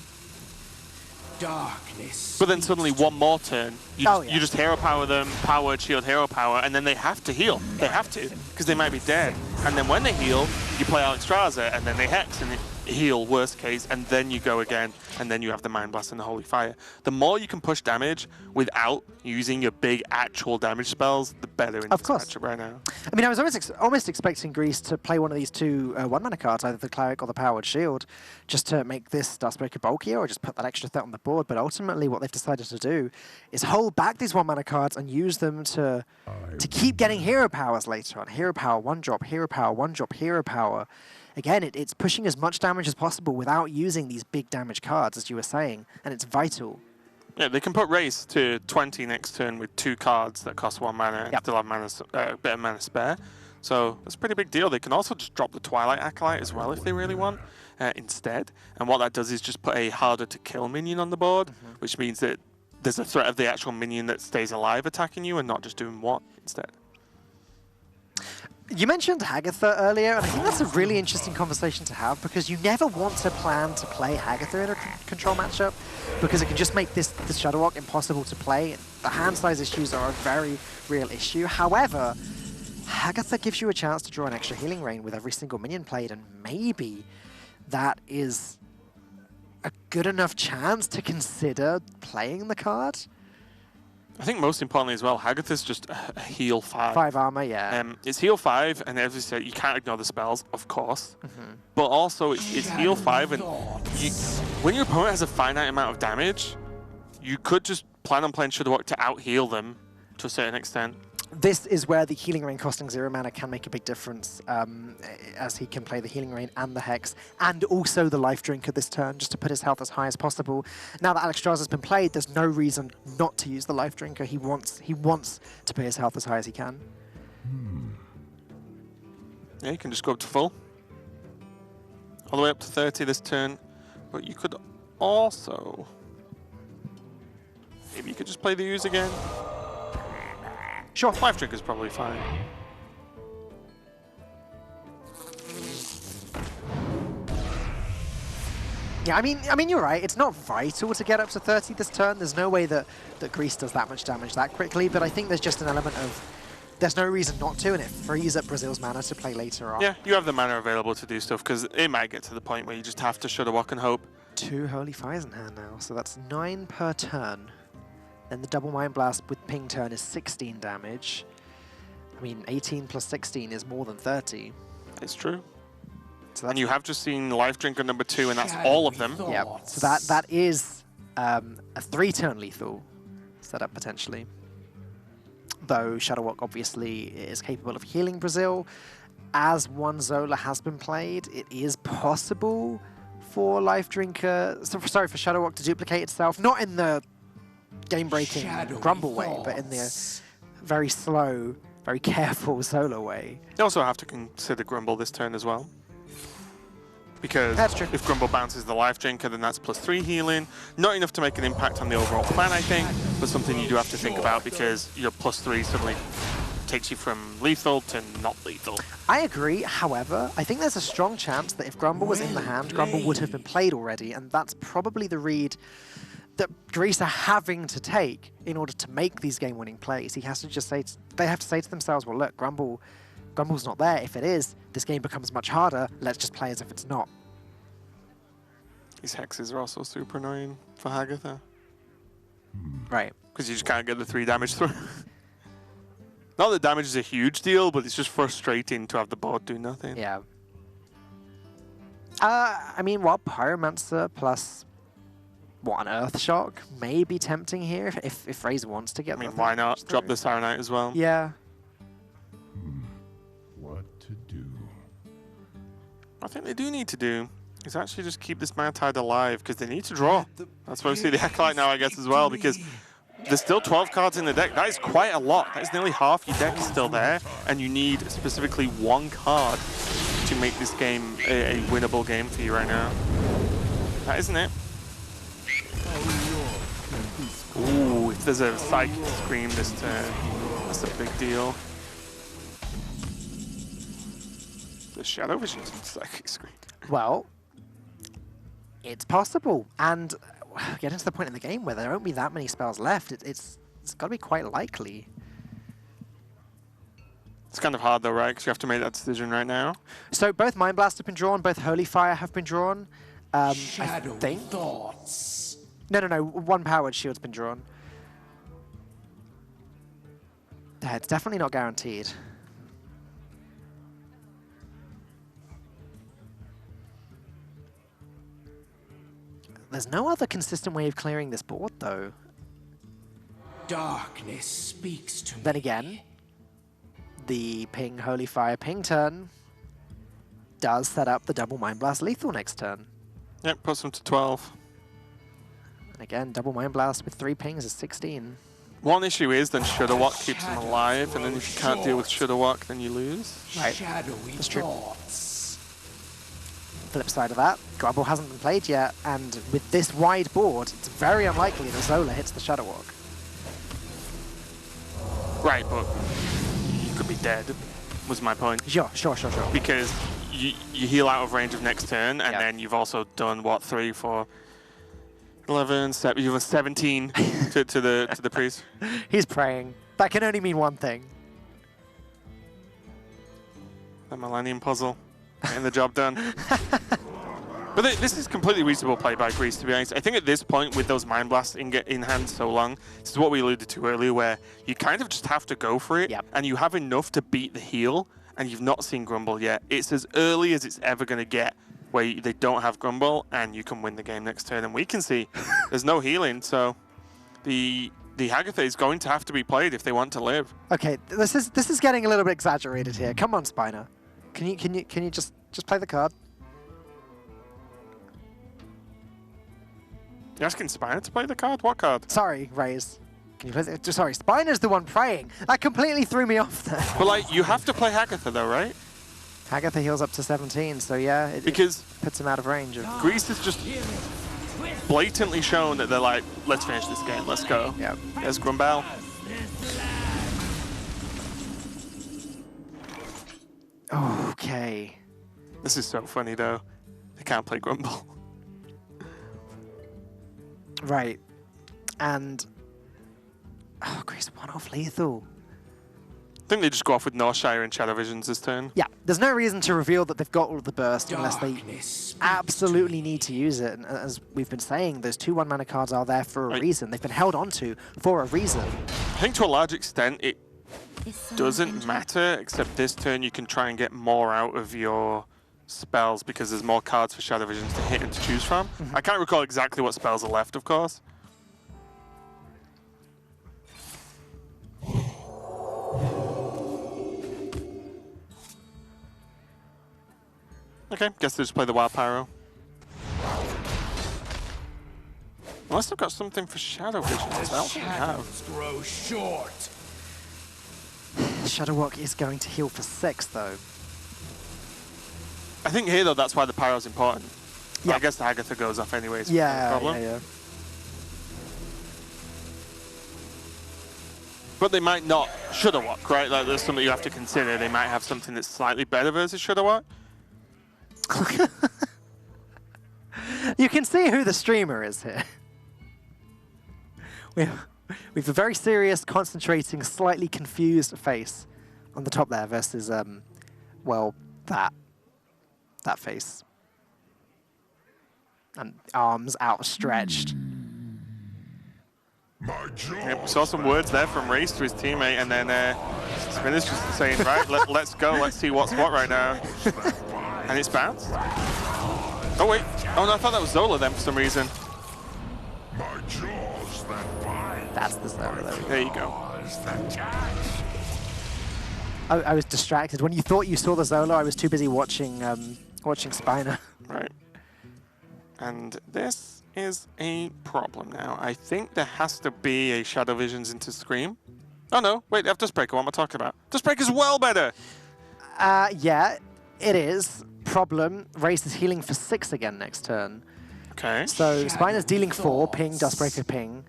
Darkness. But then suddenly 1 more turn, you just Hero Power them, Power, Shield, Hero Power, and then they have to heal. They have to, because they might be dead. And then when they heal, you play Alexstrasza, and then they Hex, and heal, worst case, and then you go again, and then you have the Mind Blast and the Holy Fire. The more you can push damage without using your big actual damage spells, the better in this matchup right now. I mean, I was almost expecting Greece to play one of these 2 1-mana cards, either the Cleric or the Powered Shield, just to make this Duskbreaker bulkier or just put that extra threat on the board, but ultimately what they've decided to do is hold back these 1-mana cards and use them to keep getting Hero Powers later on. Hero Power, 1-drop, Hero Power, 1-drop, Hero Power. Again, it's pushing as much damage as possible without using these big damage cards, as you were saying, and it's vital. Yeah, they can put Race to 20 next turn with 2 cards that cost 1 mana and still have mana, a bit of mana spare. So that's a pretty big deal. They can also just drop the Twilight Acolyte as well if they really want instead. And what that does is just put a harder to kill minion on the board, which means that there's a threat of the actual minion that stays alive attacking you and not just doing one instead. You mentioned Hagatha earlier, and I think that's a really interesting conversation to have because you never want to plan to play Hagatha in a control matchup because it can just make this Shadowwalk impossible to play. The hand size issues are a very real issue. However, Hagatha gives you a chance to draw an extra healing rain with every single minion played, and maybe that is a good enough chance to consider playing the card. I think most importantly as well, Hagatha's just a heal 5. 5 armor, yeah. It's heal 5, and as you said, you can't ignore the spells, of course. But also, it's heal 5, and when your opponent has a finite amount of damage, you could just plan on playing Shadowwalk to out-heal them to a certain extent. This is where the healing rain costing 0 mana can make a big difference, as he can play the healing rain and the hex, and also the life drinker this turn, just to put his health as high as possible. Now that Alexstrasza has been played, there's no reason not to use the life drinker. He wants to put his health as high as he can. Yeah, you can just go up to full, all the way up to 30 this turn. But you could also maybe you could just play the use again. Sure, life drinker's probably fine. Yeah, I mean, you're right. It's not vital to get up to 30 this turn. There's no way that Grease does that much damage that quickly, but I think there's just an element of there's no reason not to, and it frees up Brazil's mana to play later on. Yeah, you have the mana available to do stuff, because it might get to the point where you just have to Shadowwalk and hope. 2 Holy Fires in hand now, so that's 9 per turn. Then the double Mind Blast with ping turn is 16 damage. I mean, 18 plus 16 is more than 30. It's true. So and you have just seen Life Drinker number 2, and that's all of them. Yeah, so that is a 3-turn lethal setup potentially. Though Shadowwalk obviously is capable of healing Brazil. As one Zola has been played, it is possible for Life Drinker, for Shadowwalk to duplicate itself, not in the game-breaking Grumble way, but in the very slow, very careful Zola way. You also have to consider Grumble this turn as well. Because if Grumble bounces the Life Drinker, then that's +3 healing. Not enough to make an impact on the overall plan, I think, but something you do have to think about because your +3 suddenly takes you from lethal to not lethal. I agree, however, I think there's a strong chance that if Grumble was in the hand, Grumble would have been played already, and that's probably the read that Greece are having to take in order to make these game-winning plays. He has to just say, they have to say to themselves, well, look, Grumble's not there. If it is, this game becomes much harder. Let's just play as if it's not. These hexes are also super annoying for Hagatha. Right. Because you just can't get the 3 damage through. Not that damage is a huge deal, but it's just frustrating to have the board do nothing. Yeah. I mean, what, Pyromancer plus an Earthshock may be tempting here if Razor wants to get. I mean, why not drop the Saronite as well? Yeah. What to do? I think they do need to do is actually just keep this Mana Tide alive because they need to draw. That's why we see the Acolyte now, I guess, as well, because there's still 12 cards in the deck. That is quite a lot. That is nearly half your deck is still there, and you need specifically 1 card to make this game a winnable game for you right now. That isn't it. Ooh, if there's a Psychic Scream this turn, that's a big deal. The Shadow Vision's Psychic Scream. Well, it's possible, and getting to the point in the game where there won't be that many spells left, it's got to be quite likely. It's kind of hard though, right? Because you have to make that decision right now. So both Mind Blast have been drawn, both Holy Fire have been drawn. Shadow I think. thoughts. No, 1 Powered Shield's been drawn. Yeah, it's definitely not guaranteed. There's no other consistent way of clearing this board, though. Darkness speaks to me. Then again, the ping Holy Fire ping turn does set up the double Mind Blast lethal next turn. Yep, puts them to 12. And again, double Mind Blast with 3 pings is 16. One issue is then Shudderwock keeps them alive, and then if you can't deal with Shudderwock, then you lose. Right. Shadowy That's true. thoughts. Flip side of that, Grumble hasn't been played yet, and with this wide board, it's very unlikely that Zola hits the Shadowwalk. Right, but you could be dead, was my point. Sure. Because you heal out of range of next turn, and Yeah. then you've also done, what, 3, 4, 11, 7, you've done 17 to the priest. He's praying. That can only mean one thing. The Millennium Puzzle, getting the job done. But this is completely reasonable play by Greece, to be honest. I think at this point, with those Mind Blasts in hand so long, this is what we alluded to earlier, where you kind of just have to go for it, Yep. and you have enough to beat the heal, and you've not seen Grumble yet. It's as early as it's ever going to get, where they don't have Grumble, and you can win the game next turn. And we can see there's no healing, so the Hagatha is going to have to be played if they want to live. Okay, this is getting a little bit exaggerated here. Come on, Spiner. Can you just play the card? You're asking Spiner to play the card? What card? Sorry, Raze. Can you play the, sorry, Spiner's the one praying. That completely threw me off there. But like, you have to play Hagatha though, right? Hagatha heals up to 17, so yeah, it Because puts him out of range. Of, Greece has just blatantly shown that they're like, let's finish this game, let's go. yeah. There's Grumbel. Okay. This is so funny though. They can't play Grumble. Right. And oh, Greece one off lethal. I think they just go off with Northshire and Shadow Visions this turn. Yeah, there's no reason to reveal that they've got all of the burst unless they Darkness speaks absolutely need to use it. And as we've been saying, those 2 1-mana cards are there for a Right. reason. They've been held onto for a reason. I think to a large extent it doesn't matter, except this turn you can try and get more out of your spells because there's more cards for Shadow Visions to hit and to choose from. I can't recall exactly what spells are left, of course. Okay, guess they just play the Wild Pyro. Unless they've got something for Shadow Visions, I don't think they have. shadows grow short. Shadowwalk is going to heal for 6, though. I think here, though, that's why the Pyro's important. Yeah. I guess the Hagatha goes off anyways. Yeah, no problem. yeah. But they might not Shudderwock, right? Like, there's something you have to consider. They might have something that's slightly better versus Shudderwock. You can see who the streamer is here. We have a very serious, concentrating, slightly confused face on the top there versus, well, that face. And arms outstretched. Yep, we saw some words there from Race to his teammate, and then Spinner's just saying, right, let's go, let's see what's what right now. And it's bounced. Oh, wait. Oh, no, I thought that was Zola then for some reason. That's the Zola, there we go. There you go. I was distracted. When you thought you saw the Zola, I was too busy watching Spiner. Right. And this is a problem now. I think there has to be a Shadow Visions into Scream. Oh, no. Wait, they have Dustbreaker. What am I talking about? Dustbreaker's well better! Yeah, it is. Problem, Race is healing for 6 again next turn. Okay. So Spiner's dealing 4, ping, Dustbreaker, ping.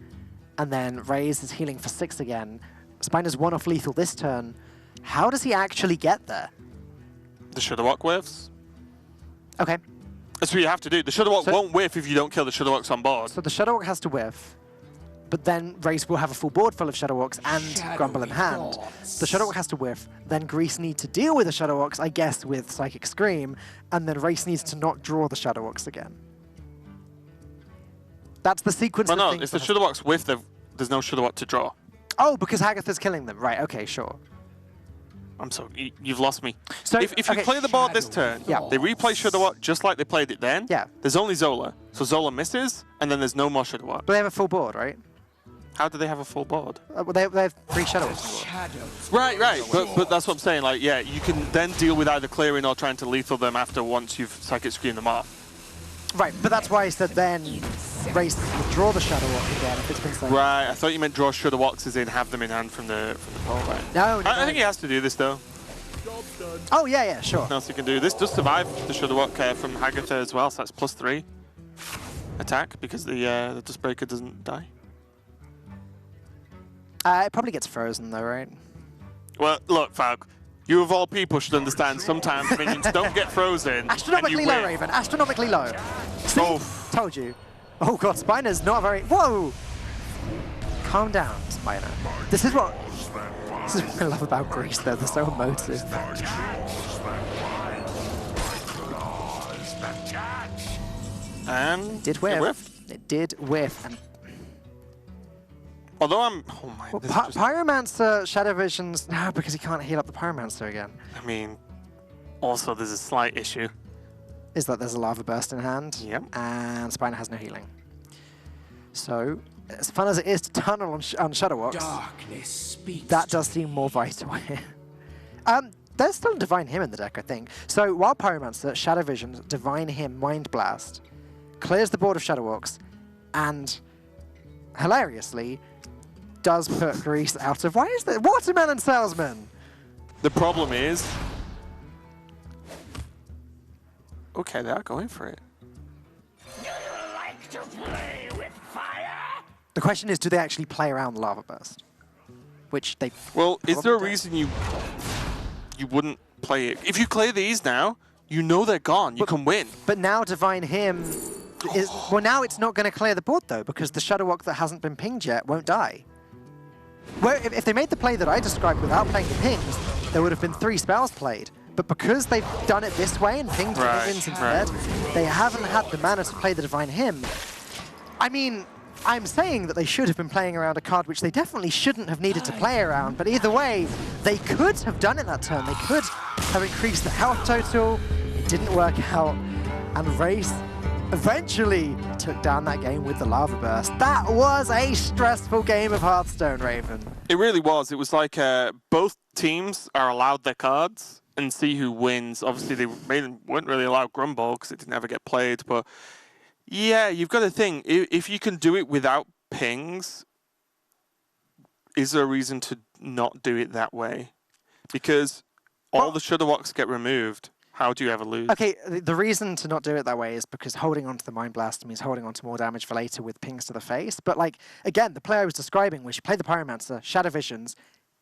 And then Raze is healing for 6 again. Spiner's 1 off lethal this turn. How does he actually get there? The Shudderwock whiffs. Okay, That's what you have to do. The Shudderwock won't whiff if you don't kill the Shudderwocks on board. so the Shadowwalk has to whiff. But then Race will have a full board full of Shadowwalks and Grumble in hand. The Shadowwalk has to whiff. Then Grease needs to deal with the Shadowwalks, I guess, with Psychic Scream. And then Race needs to not draw the Shadowwalks again. That's the sequence Well, of no, things if the that has- Shudderwocks whiff, there's no Shudderwock to draw. Oh, because Hagatha's killing them. Right, okay, sure. I'm so... You've lost me. So, If you okay. play the board this turn, Yeah. they replay Shudderwock just like they played it then. Yeah. There's only Zola. So Zola misses, and then there's no more Shudderwock. But they have a full board, right? How do they have a full board? Well, they have 3 Shadowwalks on the board. Shadows Right. But that's what I'm saying. Like, yeah, you can then deal with either clearing or trying to lethal them after once you've Psychic Screamed them off. Right, but that's why I said then Race would draw the Shadow Walk again if it's been saved. Right, I thought you meant draw Shadow Walks as in have them in hand from the pole, right? No, no. I think he has to do this though. Oh, yeah, sure. Nothing else he can do. This does survive the Shadow Walk from Hagatha as well, so that's +3 attack because the Dustbreaker doesn't die. It probably gets frozen though, right? Well, look, Falk, you of all people should understand sometimes minions don't get frozen. Astronomically low, Raven. Astronomically low. See? Oh. Told you. Oh god, Spiner's not very... Whoa! Calm down, Spiner. This is what I love about Greece, though. They're so emotive. And Did whiff. It did whiff. And although I'm... Oh my... well, this is just, Pyromancer, Shadow Visions... No, because he can't heal up the Pyromancer again. I mean, also there's a slight issue. Is that there's a Lava Burst in hand. Yep. And Spiner has no healing. So, as fun as it is to tunnel on Shadow Walks, Darkness speaks. that does seem more vital here. There's still Divine Hymn in the deck, I think. So while Pyromancer, Shadow Visions, Divine Hymn, Mind Blast, clears the board of Shadow Walks, and hilariously does put Greece out of... Why is that? Watermelon Salesman! The problem is... Okay, they are going for it. Do you like to play with fire? The question is, do they actually play around the Lava Burst? Which they... Well, is there a probably reason you wouldn't play it? If you clear these now, you know they're gone. You can win. But now Divine Hymn is... Well, now it's not going to clear the board, though, because the Shadow Walk that hasn't been pinged yet won't die. Where if they made the play that I described without playing the pings, there would have been 3 spells played. But because they've done it this way and pinged minions instead, they haven't had the mana to play the Divine Hymn. I mean, I'm saying that they should have been playing around a card which they definitely shouldn't have needed to play around, but either way, they could have done it that turn. They could have increased the health total. It didn't work out, and Race eventually took down that game with the Lava Burst. That was a stressful game of Hearthstone, Raven. It really was. It was like both teams are allowed their cards and see who wins. Obviously, they weren't really allowed Grumble because it didn't ever get played, but yeah, you've got to think, if you can do it without pings, is there a reason to not do it that way? Because all the Shadow Walks get removed. How do you ever lose? Okay, the reason to not do it that way is because holding on to the Mind Blast means holding on to more damage for later with pings to the face. But like, again, the play I was describing was you play the Pyromancer, Shadow Visions,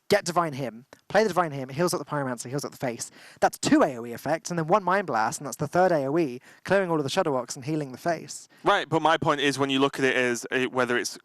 get Divine Hymn, play the Divine Hymn, heals up the Pyromancer, heals up the face. That's 2 AoE effects, and then 1 Mind Blast, and that's the 3rd AoE, clearing all of the Shadow Walks and healing the face. Right, but my point is when you look at it as whether it's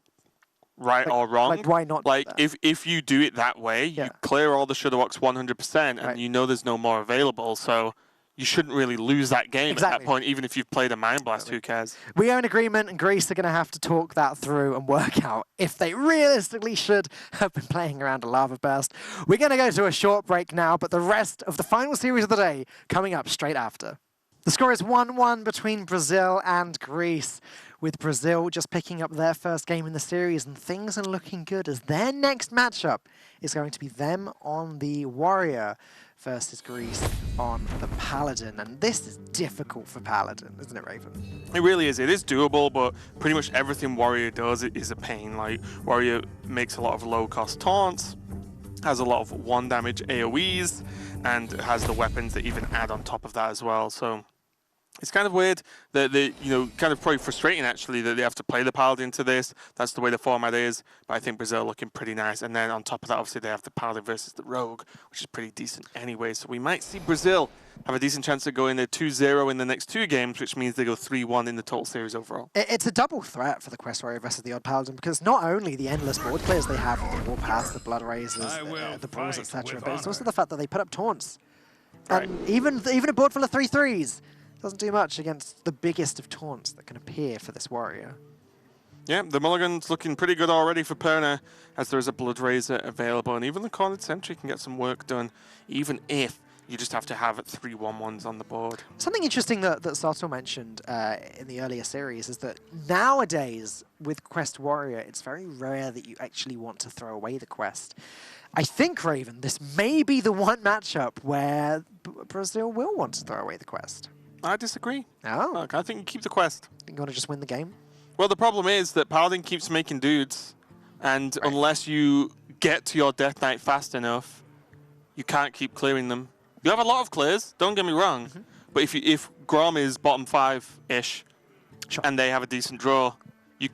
right or wrong. Like, why not do Like, that? if you do it that way, you clear all the Shadow Walks 100%, and you know there's no more available, so you shouldn't really lose that game at that point, even if you've played a Mind Blast, who cares? We are in agreement, and Greece are going to have to talk that through and work out if they realistically should have been playing around a Lava Burst. We're going to go to a short break now, but the rest of the final series of the day coming up straight after. The score is 1-1 between Brazil and Greece, with Brazil just picking up their first game in the series, and things are looking good as their next matchup is going to be them on the Warrior versus Greece on the Paladin. And this is difficult for Paladin, isn't it, Raven? It really is. It is doable, but pretty much everything Warrior does is a pain. Like, Warrior makes a lot of low-cost taunts, has a lot of 1 damage AoEs, and has the weapons that even add on top of that as well. So it's kind of weird that kind of probably frustrating actually that they have to play the Paladin to this. That's the way the format is. But I think Brazil are looking pretty nice. And then on top of that, obviously they have the Paladin versus the Rogue, which is pretty decent anyway. So we might see Brazil have a decent chance of going there 2-0 in the next 2 games, which means they go 3-1 in the total series overall. It's a double threat for the Quest Warrior versus the Odd Paladin, because not only the endless board clears they have with the Warpath, the Blood Razors, the Balls, etc., but it's also the fact that they put up taunts. Right. And even a board full of 3/3s doesn't do much against the biggest of taunts that can appear for this Warrior. Yeah, the Mulligan's looking pretty good already for Perna, as there is a Blood Razor available, and even the Cornered Sentry can get some work done, even if you just have to have 3 1/1s on the board. Something interesting that Sato mentioned in the earlier series is that nowadays, with Quest Warrior, it's very rare that you actually want to throw away the quest. I think, Raven, this may be the one matchup where Brazil will want to throw away the quest. I disagree. Oh. Look, I think you keep the quest. Think you want to just win the game? Well, the problem is that Paladin keeps making dudes, and unless you get to your Death Knight fast enough, you can't keep clearing them. You have a lot of clears, don't get me wrong, but if Grom is bottom 5-ish, and they have a decent draw,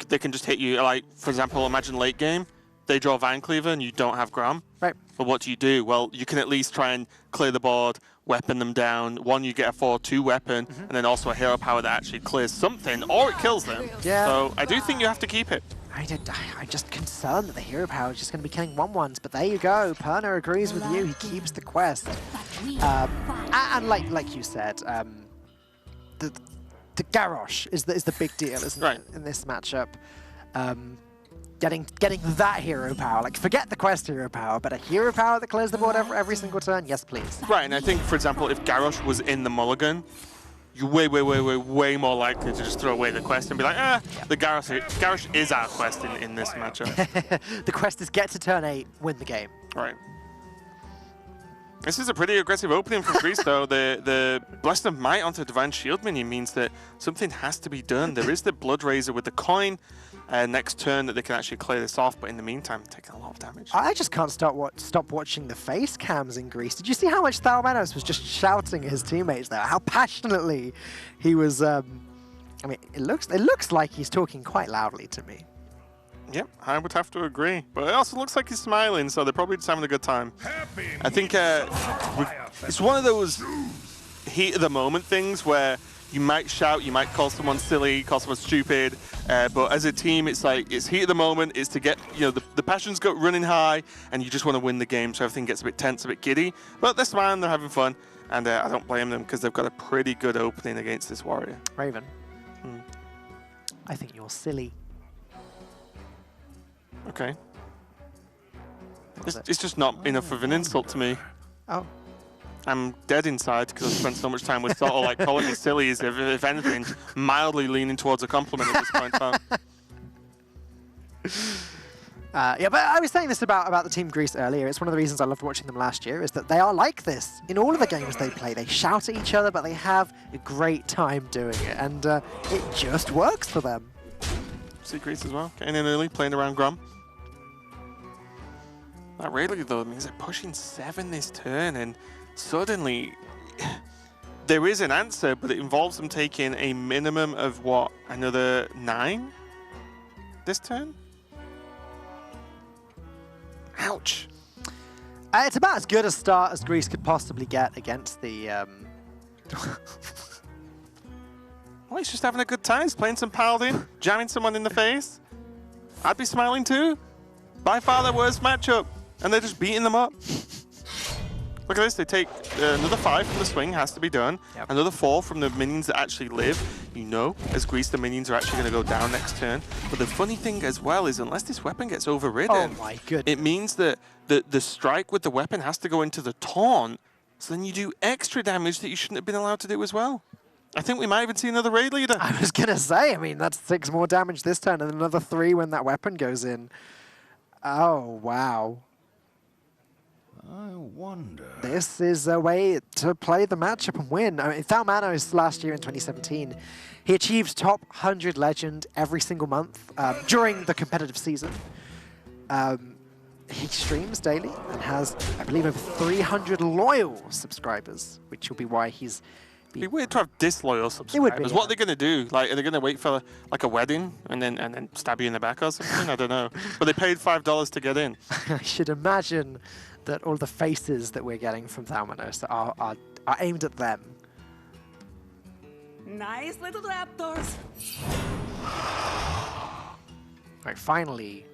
they can just hit you. Like, for example, imagine late game, they draw Vine Cleaver and you don't have Grom. Right. But what do? Well, you can at least try and clear the board, weapon them down. One, you get a 4/2 weapon, and then also a hero power that actually clears something, or it kills them. Yeah. So I do think you have to keep it. I'm just concerned that the hero power is just going to be killing 1/1s, but there you go. Perna agrees with you. He keeps the quest. And like you said, the Garrosh is the big deal, isn't it, in this matchup? Getting that hero power, like forget the quest hero power, but a hero power that clears the board every single turn, yes please. Right, and I think, for example, if Garrosh was in the mulligan, you're way more likely to just throw away the quest and be like, the Garrosh is our quest in this matchup. The quest is get to turn 8, win the game. Right. This is a pretty aggressive opening from Greece, though. The Blessing of Might onto Divine Shield minion means that something has to be done. There is the Blood Razor with the coin next turn that they can actually clear this off, but in the meantime, taking a lot of damage. I just can't stop watching the face cams in Greece. Did you see how much Thalmanos was just shouting at his teammates there? How passionately he was. I mean, it looks like he's talking quite loudly to me. Yep, I would have to agree. But it also looks like he's smiling, so they're probably just having a good time. I think it's one of those heat of the moment things where you might shout, you might call someone silly, call someone stupid, but as a team, it's like, it's heat of the moment, it's to get, the passion's got running high, and you just want to win the game, so everything gets a bit tense, a bit giddy. But they're smiling, they're having fun, and I don't blame them, because they've got a pretty good opening against this warrior. Raven, I think you're silly. Okay. It's just not enough of an insult to me. Oh. I'm dead inside because I've spent so much time with Soto, like calling me silly is, if anything, mildly leaning towards a compliment at this point in time. Yeah, but I was saying this about the Team Greece earlier. It's one of the reasons I loved watching them last year, is that they are like this. In all of the games they play, they shout at each other, but they have a great time doing it, and it just works for them. See Greece as well, getting in early, playing around Grom. That really, though, means they're pushing 7 this turn, and suddenly there is an answer, but it involves them taking a minimum of, what, another 9 this turn? Ouch. It's about as good a start as Greece could possibly get against the... Well, he's just having a good time. He's playing some Paladin, jamming someone in the face. I'd be smiling too. By far their worst matchup. And they're just beating them up. Look at this. They take another 5 from the swing, has to be done. Yep. Another 4 from the minions that actually live. As Greece, the minions are actually going to go down next turn. But the funny thing as well is, unless this weapon gets overridden, oh my goodness, it means that the strike with the weapon has to go into the taunt. So then you do extra damage that you shouldn't have been allowed to do as well. I think we might even see another raid leader. I was going to say, I mean, that's 6 more damage this turn and another 3 when that weapon goes in. Oh, wow. I wonder. This is a way to play the matchup and win. I mean, Thalmanos last year in 2017, he achieved top 100 legend every single month during the competitive season. He streams daily and has, I believe, over 300 loyal subscribers, which will be why he's... It'd be weird to have disloyal subscribers. What are they going to do? Like, are they going to wait for like a wedding and then stab you in the back or something? I don't know. But they paid $5 to get in. I should imagine that all the faces that we're getting from Thalmanos are aimed at them. Nice little raptors. Right, finally,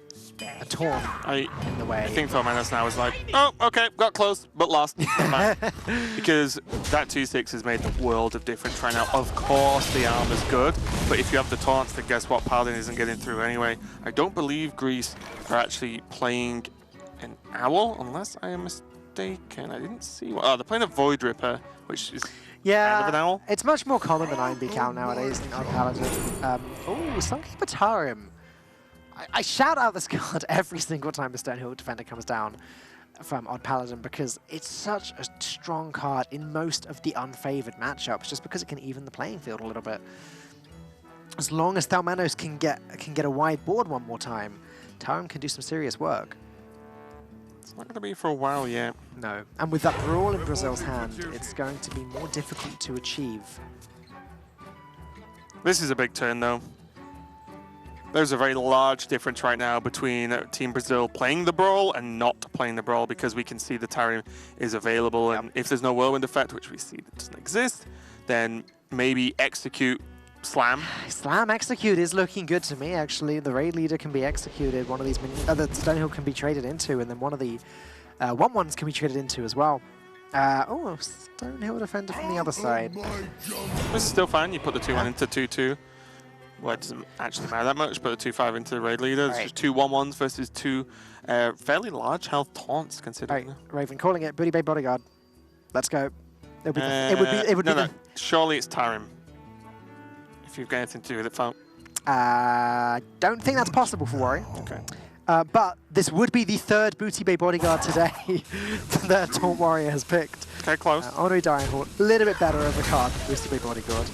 a taunt in the way. I think Thalmanos now is like, oh, okay, got close, but lost. Because that 2-6 has made the world of difference right now. Of course, the armor's good, but if you have the taunts, then guess what? Paladin isn't getting through anyway. I don't believe Greece are actually playing an owl, unless I am mistaken. I didn't see what. Oh, they're playing a Void Ripper, which is kind of an owl. It's much more common than Ironbeak Owl nowadays on Paladin. Oh, Sunky Batarium. I shout out this card every single time a Stonehill Defender comes down from Odd Paladin because it's such a strong card in most of the unfavored matchups, just because it can even the playing field a little bit. As long as Thalmanos can get a wide board one more time, Tarim can do some serious work. It's not going to be for a while yet. No. And with that Brawl in Brazil's hand, it's going to be more difficult to achieve. This is a big turn, though. There's a very large difference right now between Team Brazil playing the Brawl and not playing the Brawl, because we can see the Tarim is available. And if there's no Whirlwind effect, which we see that doesn't exist, then maybe execute Slam. Slam execute is looking good to me, actually. The raid leader can be executed. One of these, the Stonehill can be traded into, and then one of the 1/1s can be traded into as well. Oh, Stonehill defender from the other side. This is still fine. You put the 2/1 into 2/2. Well, it doesn't actually matter that much. Put the 2/5 into the raid leader. It's just 2 1/1s versus 2 fairly large health taunts, considering. Right, Raven calling it. Booty Bay Bodyguard. Let's go. It would be. Surely it's Tarim. If you've got anything to do with it, Funk. Don't think that's possible for Warrior. Okay. But this would be the third Booty Bay Bodyguard today that Taunt Warrior has picked. Okay, close. Honorary Dire Horde, a little bit better of a card than Booty Bay Bodyguard.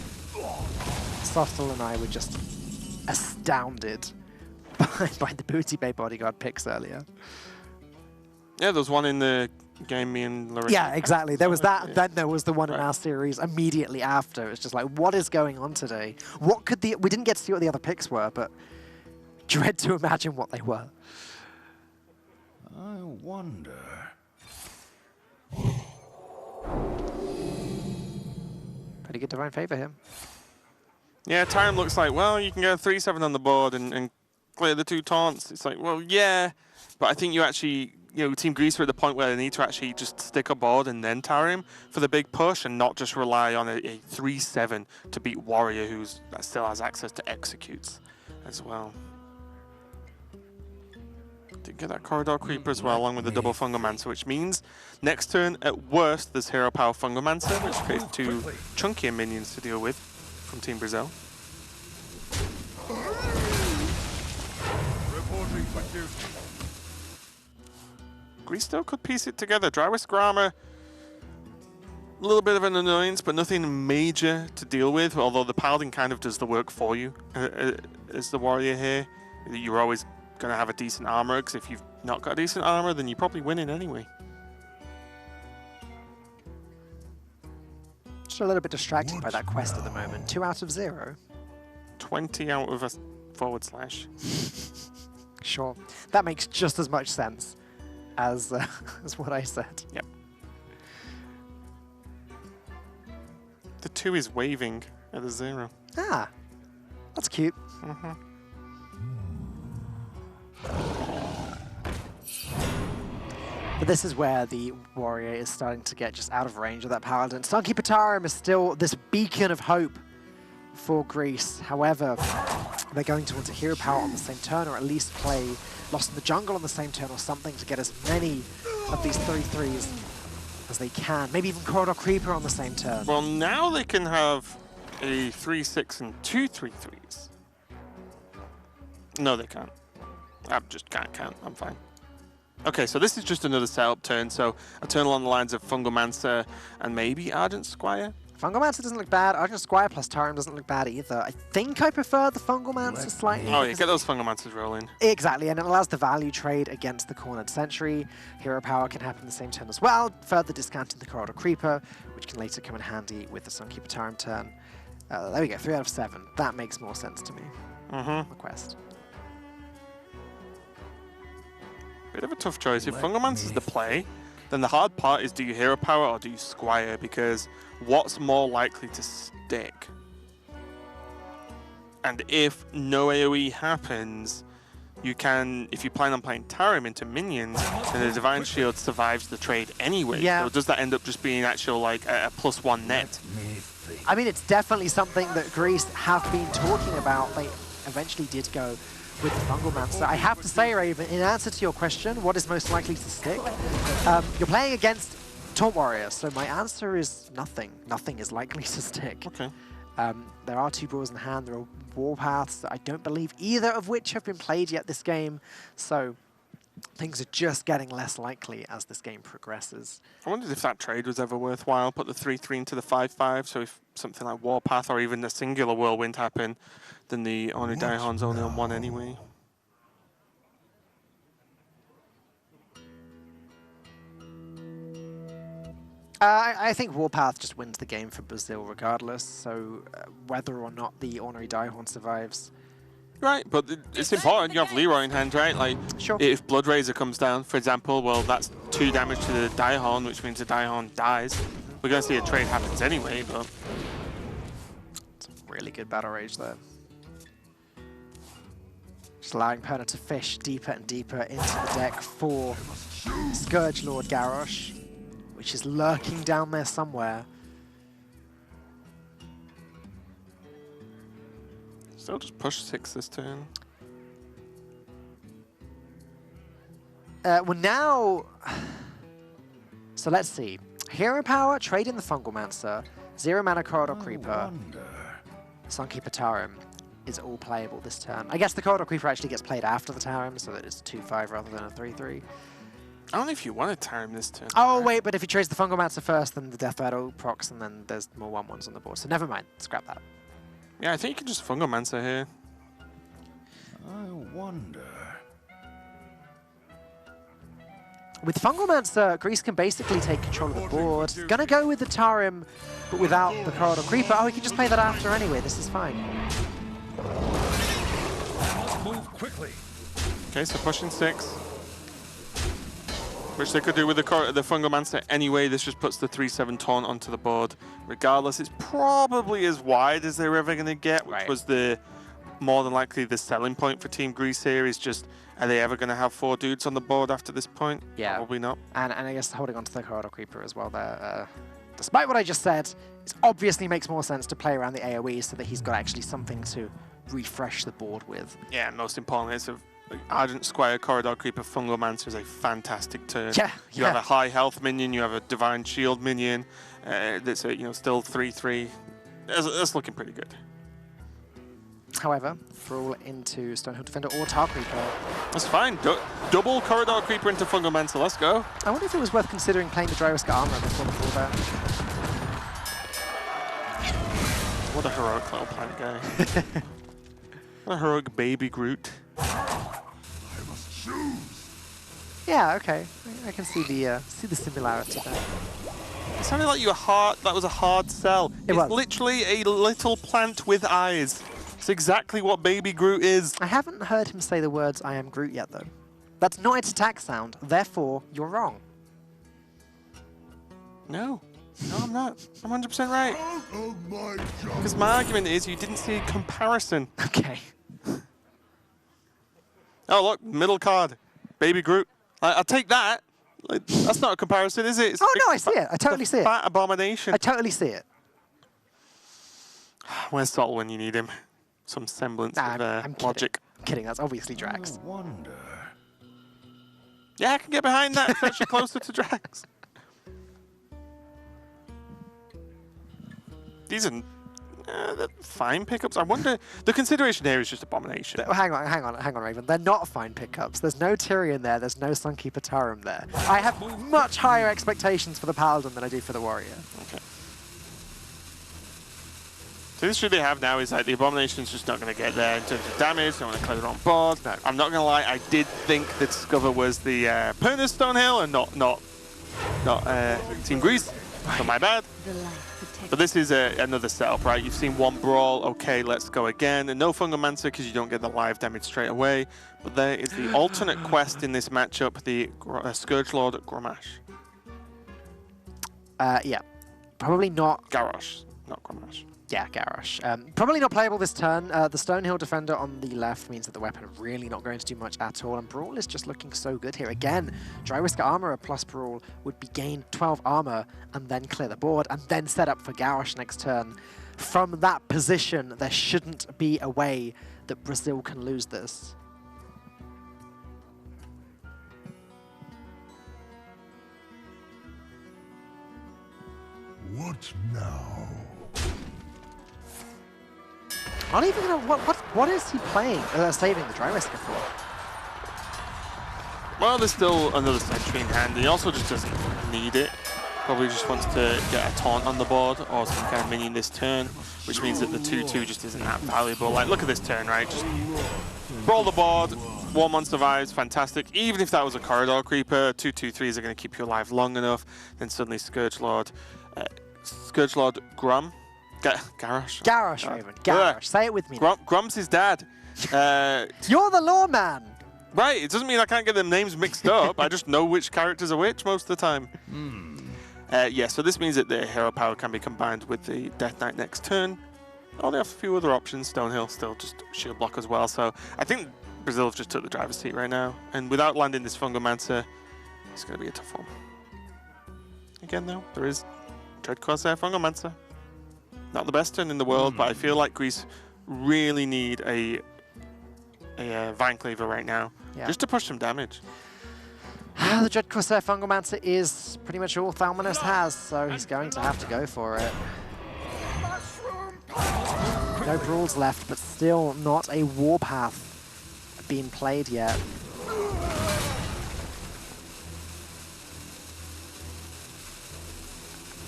Softel and I were just astounded by the Booty Bay Bodyguard picks earlier. Yeah, there was one in the game me and Larissa. Yeah, exactly. There was that. Yeah. Then there was the one in our series immediately after. It's just like, what is going on today? What could we didn't get to see what the other picks were, but dread to imagine what they were. I wonder. Pretty good Divine Favor here. Yeah, Tarim looks like, well, you can go 3/7 on the board and clear the 2 taunts. It's like, well, yeah, but I think you actually, Team Greece are at the point where they need to actually just stick a board and then Tarim for the big push and not just rely on a 3/7 to beat Warrior, that still has access to executes as well. Did get that Corridor Creeper as well, along with the double Fungomancer, which means next turn, at worst, there's Hero Power Fungomancer, which creates 2 chunkier minions to deal with from Team Brazil. Greece still could piece it together. Dry Whisk Armor, a little bit of an annoyance, but nothing major to deal with, although the Paladin kind of does the work for you as the Warrior here. You're always going to have a decent armor, because if you've not got a decent armor, then you're probably winning anyway. Just a little bit distracted by that quest at the moment. 2 out of 0. 20 out of a /. Sure. That makes just as much sense as what I said. Yep. The 2 is waving at the 0. Ah, that's cute. Mm-hmm. But this is where the Warrior is starting to get just out of range of that Paladin. Sunkeeper Tarim is still this beacon of hope for Greece. However, they're going to want to Hero Power on the same turn, or at least play Lost in the Jungle on the same turn or something to get as many of these 3/3s as they can. Maybe even Corridor Creeper on the same turn. Well, now they can have a 3/6 and 2 3/3s. No, they can't. I just can't count. I'm fine. Okay, so this is just another setup turn. So a turn along the lines of Fungomancer and maybe Ardent Squire. Fungomancer doesn't look bad. Ardent Squire plus Tarim doesn't look bad either. I think I prefer the Fungomancer slightly. Oh, yeah, get those Fungomancers rolling. Exactly, and it allows the value trade against the Cornered Sentry. Hero Power can happen the same turn as well, further discounting the Corridor Creeper, which can later come in handy with the Sunkeeper Tarim turn. There we go, 3 out of 7. That makes more sense to me. Mm-hmm. The quest. Bit of a tough choice. If Fungomancer's the play, then the hard part is, do you Hero Power or do you Squire? Because what's more likely to stick? And if no AoE happens, you can, if you plan on playing Tarim into minions, then the Divine Shield survives the trade anyway. Yeah. So does that end up just being actual like a +1 net? I mean, it's definitely something that Greece have been talking about. They eventually did go with the Fungomancer. I have to say, Raven, in answer to your question, what is most likely to stick? You're playing against Taunt Warrior, so my answer is nothing. Nothing is likely to stick. Okay. There are 2 Brawls in hand. There are Warpaths that I don't believe either of which have been played yet this game. So things are just getting less likely as this game progresses. I wondered if that trade was ever worthwhile. Put the 3-3 into the 5-5, so if something like Warpath or even a singular Whirlwind happen, then the Ornery Daihon's only on 1 anyway. I think Warpath just wins the game for Brazil regardless, so whether or not the Ornery Daihon survives. Right, but it's important. You have Leroy in hand, right? Like, Sure. if Blood Razor comes down, for example, well, that's 2 damage to the Daihon, which means the Daihon dies. We're going to see a trade happens anyway, but... It's a really good battle rage there. Just allowing Perna to fish deeper and deeper into the deck for Scourge Lord Garrosh, which is lurking down there somewhere. Still just push 6 this turn. Well, now... So let's see. Hero Power, trade in the Fungalmancer, 0 mana Corridor Creeper, Sunkeeper Tarim is all playable this turn. I guess the Corridor Creeper actually gets played after the Tarim, so that it's 2-5 rather than a 3-3. I don't know if you want to Tarim this turn. Oh, wait, but if he trades the Fungalmancer first, then the Death Rattle procs, and then there's more 1/1s on the board. So never mind, scrap that. Yeah, I think you can just Fungalmancer here. I wonder. With Fungalmancer, Grease can basically take control of the board. Gonna go with the Tarim, but without the Corridor Creeper. Oh, he can just play that after anyway. This is fine. Move quickly. Okay, so pushing 6. Which they could do with the Fungalmancer anyway. This just puts the 3/7 taunt onto the board. Regardless, it's probably as wide as they're ever going to get, which was the more than likely the selling point for Team Grease here. Is just, are they ever going to have 4 dudes on the board after this point? Yeah. Probably not. And I guess holding on to the Corridor Creeper as well there. Despite what I just said, it obviously makes more sense to play around the AoE so that he's got actually something to refresh the board with. Yeah, and most importantly, it's a Argent Squire Corridor Creeper Fungalmancer is a fantastic turn. Yeah, You have a high health minion, you have a Divine Shield minion. That's a, still 3/3. That's looking pretty good. However, Thrall into Stonehill Defender or Tar Creeper. That's fine. Double Corridor Creeper into Fungalmancer. Let's go. I wonder if it was worth considering playing the Dry Whisker Armor before the fall there. What a heroic little plant guy. What a heroic baby Groot. Yeah, okay. I can see the similarity there. It sounded like that was a hard sell. It It's was. literally a little plant with eyes. It's exactly what baby Groot is. I haven't heard him say the words "I am Groot" yet, though. That's not its attack sound. Therefore, you're wrong. No, I'm not. I'm 100% right. Because my argument is you didn't see a comparison. Okay. Oh, look, middle card. Baby Groot. I'll take that. Like, that's not a comparison, is it? It's Oh, no, I see it. I totally see it. Fat abomination. I totally see it. Where's Sol when you need him? Some semblance Nah, of I'm logic. kidding. That's obviously Drax. I wonder. Yeah, I can get behind that. It's actually closer to Drax. These are they're fine pickups. I wonder, the consideration here is just abomination. Hang on, Raven. They're not fine pickups. There's no Tyrion there. There's no Sunkeeper Tarim there. I have much higher expectations for the Paladin than I do for the Warrior. Okay. So the issue they have now is like the Abomination's just not going to get there in terms of damage. They want to clear it on board. No, I'm not going to lie, I did think that Discover was the Perna Stonehill and not Team Grease. So my bad. But this is another setup, right? You've seen one brawl, okay, let's go again. And no Fungalmancer because you don't get the live damage straight away. But there is the alternate quest in this matchup, the Scourge Lord Grommash. Yeah. Probably not. Garrosh, not Grommash. Yeah, Garrosh. Probably not playable this turn. The Stonehill Defender on the left means that the weapon really not going to do much at all, and Brawl is just looking so good here. Again, Dry Whisker Armorer plus Brawl would be gain 12 armor and then clear the board and then set up for Garrosh next turn. From that position, there shouldn't be a way that Brazil can lose this. What now? Not even gonna, what is he playing? Saving the Dry Whisker for? Well, there's still another sentry in hand. He also just doesn't need it. Probably just wants to get a taunt on the board or some kind of minion this turn, which means that the 2/2 just isn't that valuable. Like, look at this turn, right? Just brawl the board, 1/1 survives, fantastic. Even if that was a corridor creeper, 2/2/3s are going to keep you alive long enough. Then suddenly Scourge Lord Grum, Garrosh. Garrosh, Raven. Garrosh. Say it with me. Grum's his dad. You're the lawman. Right, it doesn't mean I can't get them names mixed up. I just know which characters are which most of the time. Yeah, so this means that the hero power can be combined with the Death Knight next turn. Oh, they have a few other options. Stonehill still just shield block as well. So I think Brazil have just took the driver's seat right now. And without landing this Fungomancer, it's going to be a tough one. Again, though, there is Dread Corsair Fungomancer. Not the best turn in the world, but I feel like Greece really need a Vine Cleaver right now, just to push some damage. The Dread Corsair Fungomancer is pretty much all Thalmanis has, so he's going to have to go for it. No brawls left, but still not a warpath being played yet.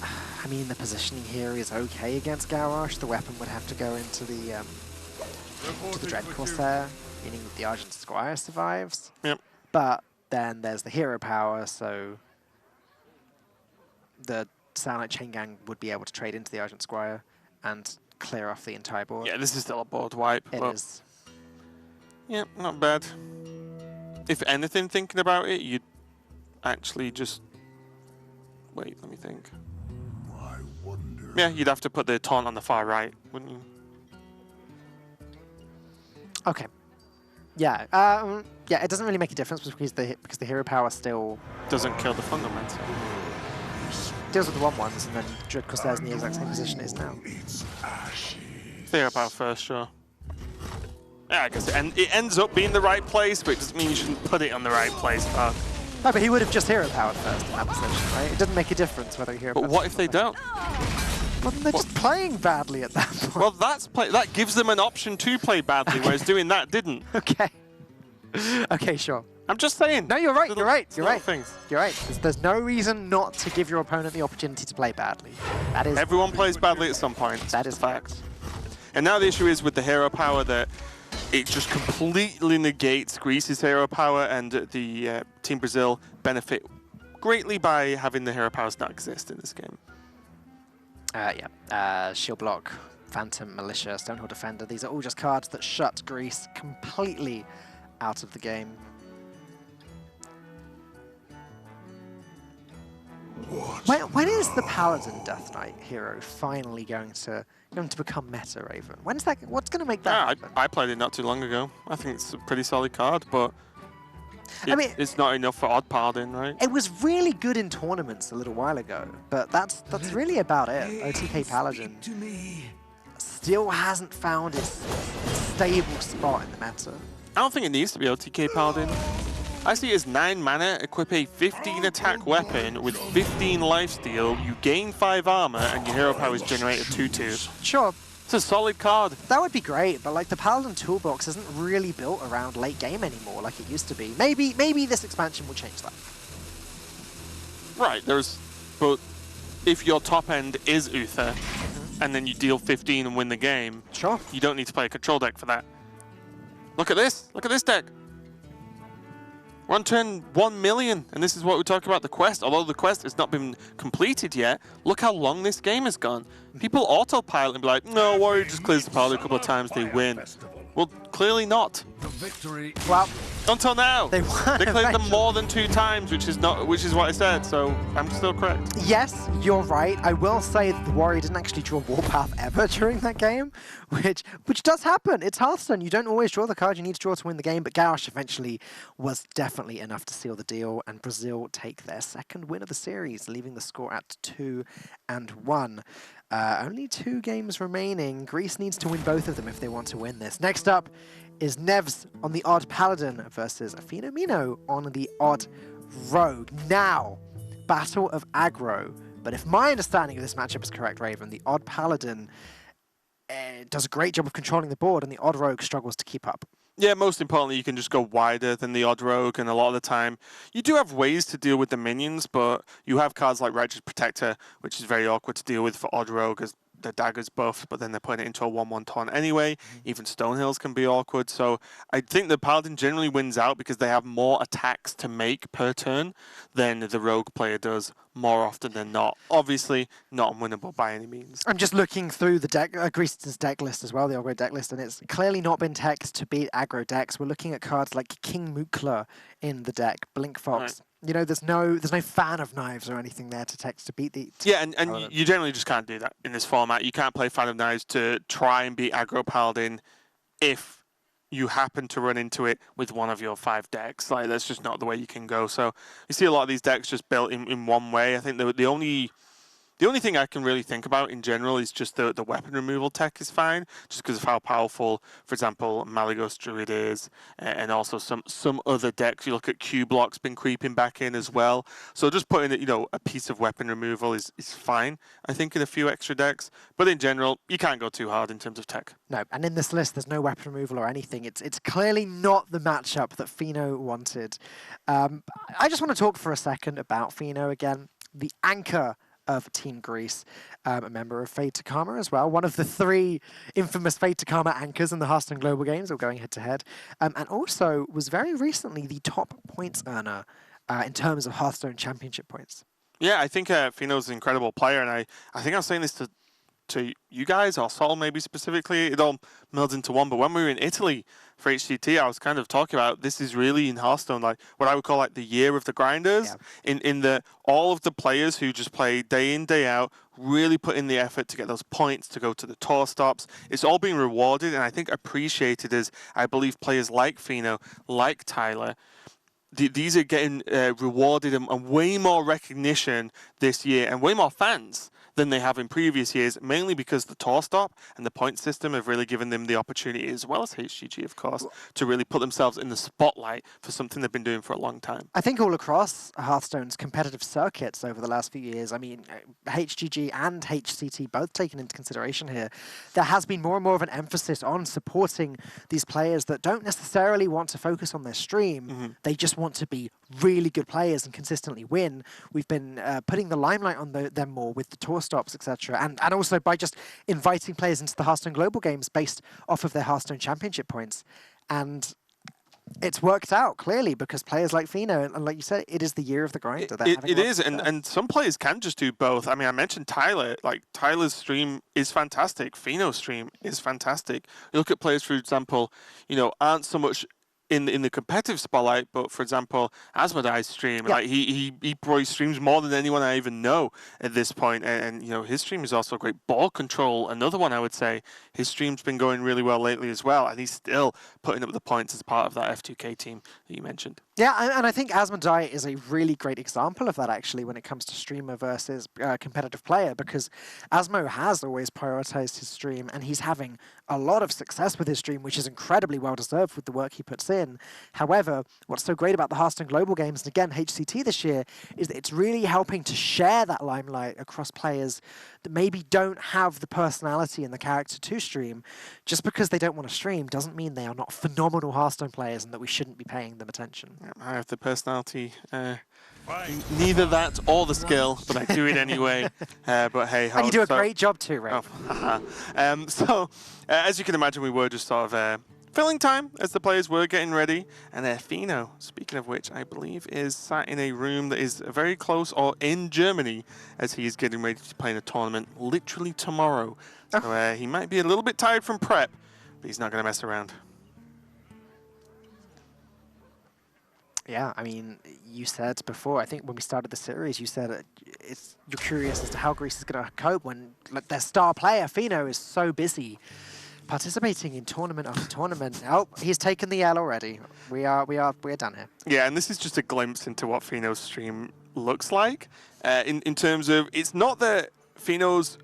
I mean, the positioning here is okay against Garrosh. The weapon would have to go into the Dread Corsair, meaning that the Argent Squire survives. Yep. But then there's the hero power, so the Soundlight Chain Gang would be able to trade into the Argent Squire and clear off the entire board. Yeah, this is still a board wipe. It is. Yeah, not bad. If anything, thinking about it, you'd actually just... Wait, let me think. I wonder. Yeah, you'd have to put the taunt on the far right, wouldn't you? Okay. Yeah. Yeah, it doesn't really make a difference because the hero power still Doesn't kill the Fungomancer. deals with the 1/1s, and then Dread Corsair is in the exact same position it is now. Hero power first, sure. Yeah, I guess it ends up being the right place, but it doesn't mean you shouldn't put it on the right place. No, but he would have just hero powered first in that position, right? It doesn't make a difference whether he hero But powers what if they don't? Well, then they're just playing badly at that point. Well, that gives them an option to play badly, whereas doing that didn't. Okay. Okay, sure. I'm just saying. No, you're right. You're right. You're right. Things. You're right. There's no reason not to give your opponent the opportunity to play badly. That is. Everyone plays badly at some point. That is fact. And now the issue is with the hero power that it just completely negates Greece's hero power, and the Team Brazil benefit greatly by having the hero powers not exist in this game. Shield Block, Phantom, Militia, Stonehill Defender. These are all just cards that shut Greece completely out of the game. When is the Paladin Death Knight hero finally going to become meta, Raven? When's that? What's going to make that happen? I played it not too long ago. I think it's a pretty solid card, but I mean, it's not enough for odd Paladin, right? It was really good in tournaments a little while ago, but that's really about it. OTK Paladin still hasn't found its stable spot in the meta. I don't think it needs to be OTK Paladin. I see it as 9 mana, equip a 15 attack weapon with 15 lifesteal, you gain 5 armor, and your hero power is generated 2/2. Sure. It's a solid card. That would be great, but like the Paladin toolbox isn't really built around late game anymore like it used to be. Maybe this expansion will change that. Right, but if your top end is Uther, and then you deal 15 and win the game, Sure. you don't need to play a control deck for that. Look at this deck. We're on turn 1 million, and this is what we talk about the quest. Although the quest has not been completed yet, look how long this game has gone. People autopilot and be like, no, Warrior just clears the pilot a couple of times, they win. Well, clearly not. The victory. Well, Until now. they won. They cleared them eventually. more than 2 times, which is what I said, so I'm still correct. Yes, you're right. I will say that the Warrior didn't actually draw Warpath ever during that game, which does happen. It's Hearthstone. You don't always draw the card you need to draw to win the game, but Garrosh eventually was definitely enough to seal the deal, and Brazil take their second win of the series, leaving the score at 2-1. Only 2 games remaining. Greece needs to win both of them if they want to win this. Next up is Nevs on the odd Paladin versus Fenomeno on the odd Rogue. Now, battle of aggro. But if my understanding of this matchup is correct, Raven, the odd Paladin does a great job of controlling the board, and the odd Rogue struggles to keep up. Yeah, most importantly, you can just go wider than the odd rogue, and a lot of the time, you do have ways to deal with the minions, but you have cards like Righteous Protector, which is very awkward to deal with for odd rogue, as the dagger's buffed, but then they're putting it into a 1/1 taunt anyway. Even Stonehills can be awkward, so I think the Paladin generally wins out because they have more attacks to make per turn than the rogue player does more often than not. Obviously, not unwinnable by any means. I'm just looking through the deck, Grease's deck list as well, the aggro deck list, and it's clearly not been teched to beat aggro decks. We're looking at cards like King Mukla in the deck, Blink Fox. Right. You know, there's no fan of knives or anything there to text to beat the. Yeah, and you generally just can't do that in this format. You can't play Fan of Knives to try and beat aggro Paladin if you happen to run into it with one of your 5 decks. Like, that's just not the way you can go. So you see a lot of these decks just built in one way. I think the only thing I can really think about in general is just the weapon removal tech is fine, just because of how powerful, for example, Malygos Druid is, and also some other decks. You look at Q-Block's been creeping back in as well. So just putting a piece of weapon removal is fine, I think, in a few extra decks. But in general, you can't go too hard in terms of tech. No, and in this list, there's no weapon removal or anything. It's clearly not the matchup that Fino wanted. I just want to talk for a second about Fino again, the anchor of Team Greece, a member of Fade to Karma as well, one of the 3 infamous Fade to Karma anchors in the Hearthstone Global Games, all going head-to-head, and also was very recently the top points earner in terms of Hearthstone Championship points. Yeah, I think Fino's an incredible player, and I think I was saying this to you guys, or Sol maybe specifically, it all melds into one, but when we were in Italy for HCT, I was kind of talking about this is really in Hearthstone, like what I would call like the year of the grinders, in the all of the players who just play day in, day out, really put in the effort to get those points, to go to the tour stops. It's all being rewarded, and I think appreciated as, I believe, players like Fino, like Tyler, these are getting rewarded and way more recognition this year, and way more fans than they have in previous years, mainly because the tour stop and the point system have really given them the opportunity, as well as HGG, of course, to really put themselves in the spotlight for something they've been doing for a long time. I think all across Hearthstone's competitive circuits over the last few years, I mean, HGG and HCT both taken into consideration here, there has been more and more of an emphasis on supporting these players that don't necessarily want to focus on their stream. They just want to be really good players and consistently win. We've been putting the limelight on them more with the tour stops, etc. And also by just inviting players into the Hearthstone Global Games based off of their Hearthstone Championship points. And it's worked out, clearly, because players like Fino, and like you said, it is the year of the grinder. It is, and some players can just do both. I mean, I mentioned Tyler. Like, Tyler's stream is fantastic. Fino's stream is fantastic. You look at players, for example, aren't so much in the competitive spotlight, but for example, Asmodai's stream, like he probably streams more than anyone I even know at this point, and his stream is also great. Ball Control, another one I would say, his stream's been going really well lately as well, and he's still putting up the points as part of that F2K team that you mentioned. Yeah, and I think Asmodai is a really great example of that, actually, when it comes to streamer versus competitive player, because Asmo has always prioritized his stream, and he's having a lot of success with his stream, which is incredibly well-deserved with the work he puts in. However, what's so great about the Hearthstone Global Games, and again, HCT this year, is that it's really helping to share that limelight across players that maybe don't have the personality and the character to stream. Just because they don't want to stream doesn't mean they are not phenomenal Hearthstone players and that we shouldn't be paying them attention. I have the personality, neither that or the skill, but I do it anyway. But hey, and you do a great job too, Ray. So, as you can imagine, we were just sort of filling time as the players were getting ready. And Fino, speaking of which, I believe is sat in a room that is very close or in Germany as he is getting ready to play in a tournament literally tomorrow. So he might be a little bit tired from prep, but he's not going to mess around. Yeah, I mean, you said before, I think when we started the series, you said you're curious as to how Greece is going to cope when their star player, Fino, is so busy participating in tournament after tournament. Oh, he's taken the L already. We're done here. Yeah, and this is just a glimpse into what Fino's stream looks like. In terms of, it's not that Fino's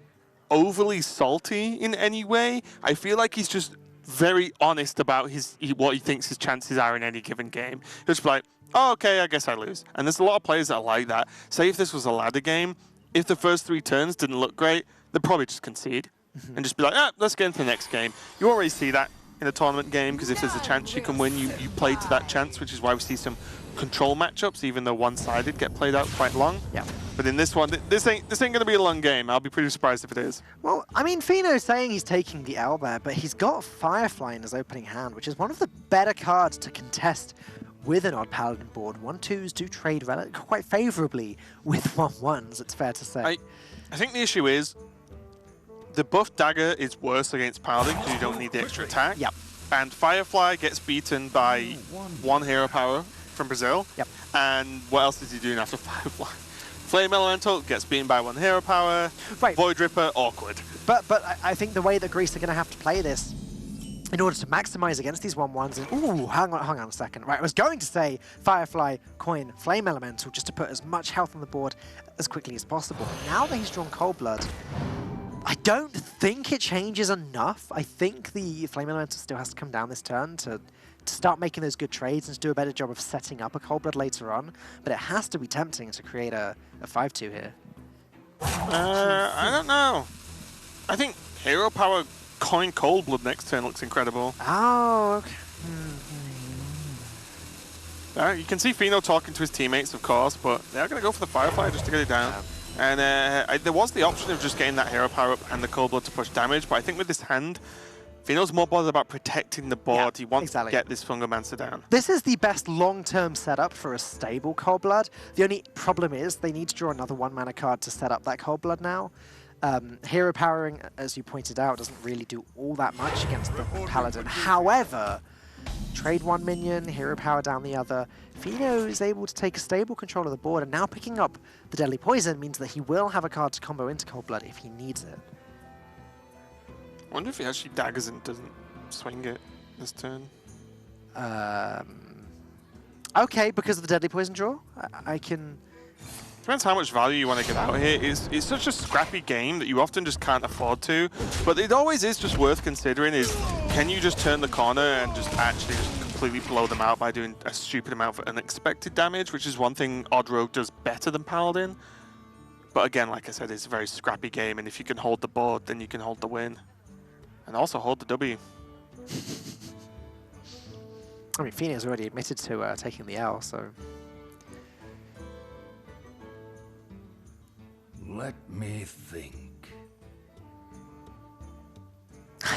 overly salty in any way. I feel like he's just very honest about what he thinks his chances are in any given game. He'll just be like, oh, okay, I guess I lose. And there's a lot of players that are like that. Say if this was a ladder game, if the first 3 turns didn't look great, they'd probably just concede and just be like, let's get into the next game. You already see that in a tournament game, because if there's a chance you can win, you play to that chance, which is why we see some control matchups, even though one-sided, get played out quite long. Yeah. But in this one, this ain't gonna be a long game. I'll be pretty surprised if it is. Well, I mean, Fino's saying he's taking the L there, but he's got Firefly in his opening hand, which is one of the better cards to contest with an odd Paladin board. 1/2s do trade quite favorably with 1/1s, it's fair to say. I think the issue is the buff dagger is worse against Paladin because you don't need the extra attack. Yep. And Firefly gets beaten by 1 hero power from Brazil. Yep. And what else is he doing after Firefly? Flame Elemental gets beaten by 1 hero power. Right. Void Ripper, awkward. But I think the way that Greece are going to have to play this in order to maximize against these 1/1s, and ooh, hang on a second. Right, I was going to say Firefly, Coin, Flame Elemental, just to put as much health on the board as quickly as possible. Now that he's drawn Cold Blood, I don't think it changes enough. I think the Flame Elemental still has to come down this turn to start making those good trades and to do a better job of setting up a Cold Blood later on. But it has to be tempting to create a 5/2 here. I don't know. I think hero power Coin Cold Blood next turn looks incredible. Oh, okay. You can see Fino talking to his teammates, of course, but they're going to go for the Firefly just to get it down. And there was the option of just getting that hero power up and the Cold Blood to push damage, but I think with this hand, Fino's more bothered about protecting the board. Yeah, he wants exactly. to get this Fungomancer down. This is the best long-term setup for a stable Cold Blood. The only problem is they need to draw another 1-mana card to set up that Cold Blood now. Hero powering, as you pointed out, doesn't really do all that much against the Paladin. However, trade 1 minion, hero power down the other. Fino is able to take a stable control of the board, and now picking up the Deadly Poison means that he will have a card to combo into Cold Blood if he needs it. I wonder if he actually daggers and doesn't swing it this turn. Okay, because of the Deadly Poison draw, I can... Depends how much value you want to get out here. It's such a scrappy game that you often just can't afford to. But it always is just worth considering is, can you just turn the corner and just actually just completely blow them out by doing a stupid amount of unexpected damage, which is one thing Odd Rogue does better than Paladin. But again, like I said, it's a very scrappy game, and if you can hold the board, then you can hold the win. And also hold the W. I mean, Fino's already admitted to taking the L, so... Let me think.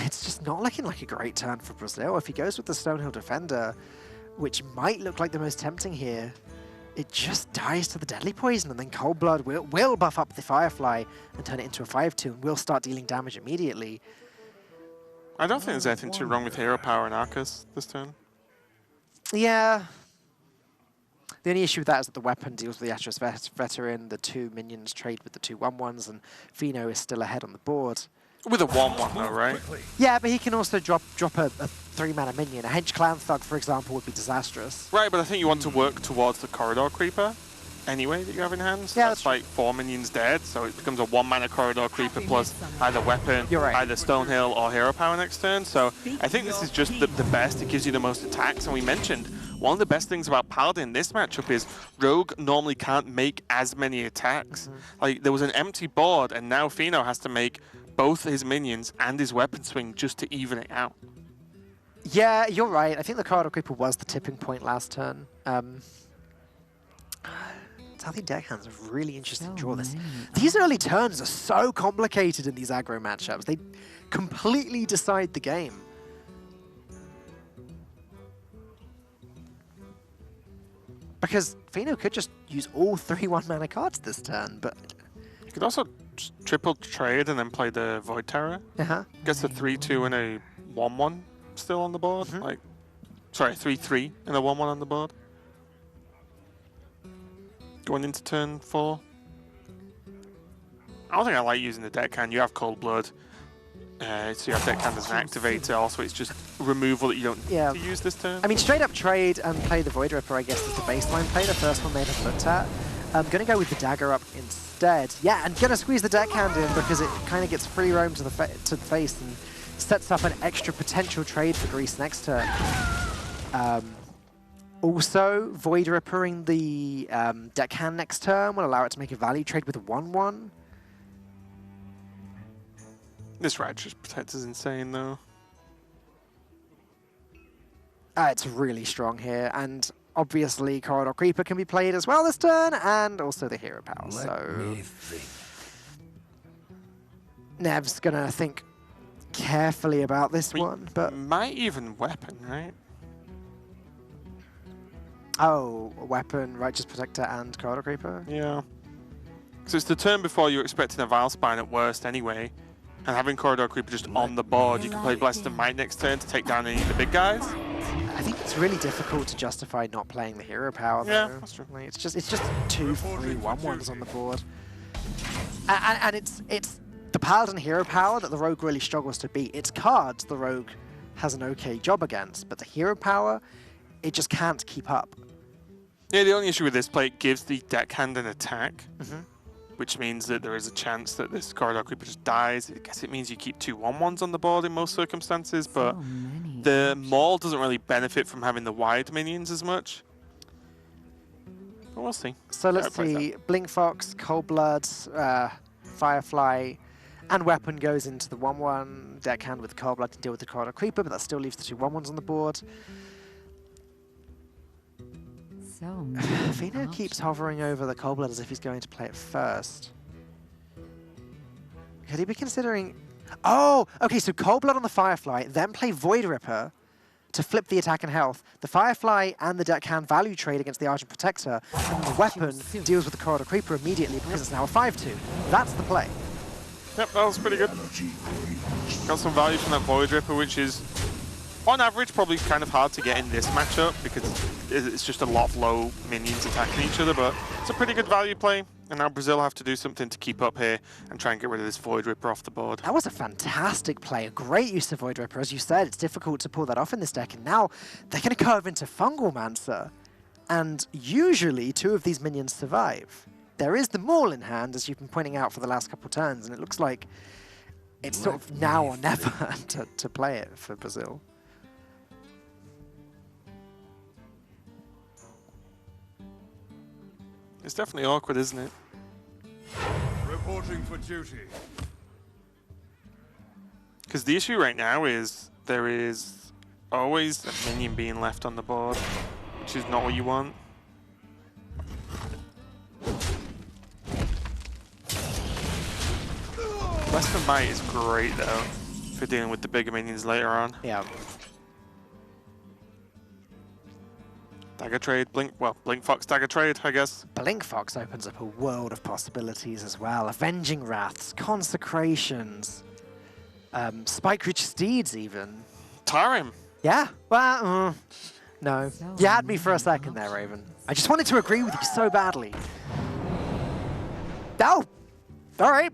It's just not looking like a great turn for Brazil. If he goes with the Stonehill Defender, which might look like the most tempting here, it just dies to the Deadly Poison, and then Cold Blood will buff up the Firefly and turn it into a 5/2, and will start dealing damage immediately. I don't think there's anything too wrong with hero power and Arcus this turn. Yeah. The only issue with that is that the weapon deals with the Atros Veteran, the 2 minions trade with the 2 1/1s, and Fino is still ahead on the board. With a 1/1 though, right? Yeah, but he can also drop a 3-mana minion. A Hench Clan Thug, for example, would be disastrous. Right, but I think you want to work towards the Corridor Creeper anyway that you have in hand. So Yeah, that's like 4 minions dead, so it becomes a 1-mana Corridor Creeper plus either weapon, You're right. either Stonehill or hero power next turn. So I think this is just the best. It gives you the most attacks, and we mentioned one of the best things about Paladin in this matchup is Rogue normally can't make as many attacks. Like, there was an empty board, and now Fino has to make both his minions and his weapon swing just to even it out. Yeah, you're right. I think the Corridor Creeper was the tipping point last turn. Southie deckhands are really interesting to draw this. These early turns are so complicated in these aggro matchups. They completely decide the game. Because Fino could just use all 3 1-mana cards this turn, but... You could also just triple trade and then play the Void Terror. Gets a 3/2 and a 1/1 still on the board. Like, sorry, 3/3 and a 1/1 on the board. Going into turn 4. I don't think I like using the deckhand. You have Cold Blood. So you have deckhand as an activator. Also, it's just removal that you don't need to use this turn. I mean, straight up trade and play the Void Ripper, I guess, is the baseline play. The first one they'd have looked at. I'm going to go with the dagger up instead. Yeah, and going to squeeze the deckhand in because it kind of gets free roam to the face and sets up an extra potential trade for Greece next turn. Also, Void Rippering the deckhand next turn will allow it to make a value trade with a 1/1. This Righteous Protect is insane, though. It's really strong here, and obviously Corridor Creeper can be played as well this turn, and also the Hero Power. Let me think. Nev's gonna think carefully about this one, but might even weapon, right? oh, weapon, Righteous Protector, and Corridor Creeper. Yeah. So it's the turn before you're expecting a Vile Spine at worst anyway, and having Corridor Creeper just on the board, you can play Blessed of Might next turn to take down any of the big guys. I think it's really difficult to justify not playing the Hero Power, though. Yeah, that's true. Like, it's just 2 free 1/1s on the board, and it's the Paladin Hero Power that the Rogue really struggles to beat. Its cards the Rogue has an okay job against, but the Hero Power, it just can't keep up. Yeah, the only issue with this play, it gives the deckhand an attack, which means that there is a chance that this Corridor Creeper just dies. I guess it means you keep 2 1/1s on the board in most circumstances, but the Maul doesn't really benefit from having the wide minions as much. But we'll see. So let's see, Blink Fox, Cold Blood, Firefly, and Weapon goes into the 1/1. Deckhand with Cold Blood to deal with the Corridor Creeper, but that still leaves the 2 1/1s on the board. Fino keeps hovering over the Cold Blood as if he's going to play it first. Could he be considering... Oh, okay, so Cold Blood on the Firefly, then play Void Ripper to flip the attack and health. The Firefly and the Deckhand value trade against the Argent Protector, and the Weapon deals with the Corridor Creeper immediately because it's now a 5/2. That's the play. Yep, that was pretty good. Got some value from that Void Ripper, which is, on average, probably kind of hard to get in this matchup because it's just a lot of low minions attacking each other, but it's a pretty good value play. And now Brazil have to do something to keep up here and try and get rid of this Void Ripper off the board. That was a fantastic play, a great use of Void Ripper. As you said, it's difficult to pull that off in this deck, and now they're going to curve into Fungal Mancer. And usually 2 of these minions survive. There is the Maul in hand, as you've been pointing out for the last couple turns, and it looks like it's sort of now or never to play it for Brazil. It's definitely awkward, isn't it? Reporting for duty. Because the issue right now is there is always a minion being left on the board, which is not what you want. Blessed of Might is great though for dealing with the bigger minions later on. Yeah. Dagger trade, Blink Fox dagger trade, I guess. Blink Fox opens up a world of possibilities as well. Avenging Wraths, Consecrations, Spike Rich Steeds even. Tarim. Yeah, well, no. You had me for a second there, Raven. I just wanted to agree with you so badly. Oh, all right.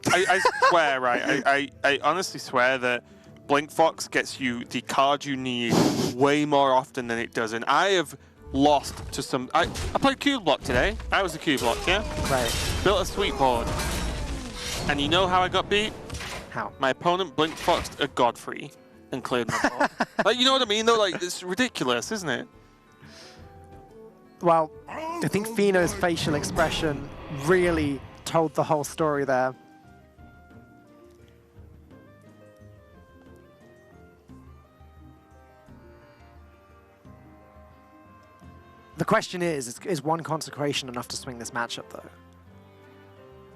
I swear, right, I honestly swear that Blink Fox gets you the card you need way more often than it doesn't. I have lost to some... I played Cube Block today. I was a Cube Block, yeah? Right. Built a sweet board. And you know how I got beat? How? My opponent Blink Foxed a Godfrey and cleared my board. Like, you know what I mean, though? Like, it's ridiculous, isn't it? Well, I think Fino's facial expression really told the whole story there. The question is 1 Consecration enough to swing this matchup, though?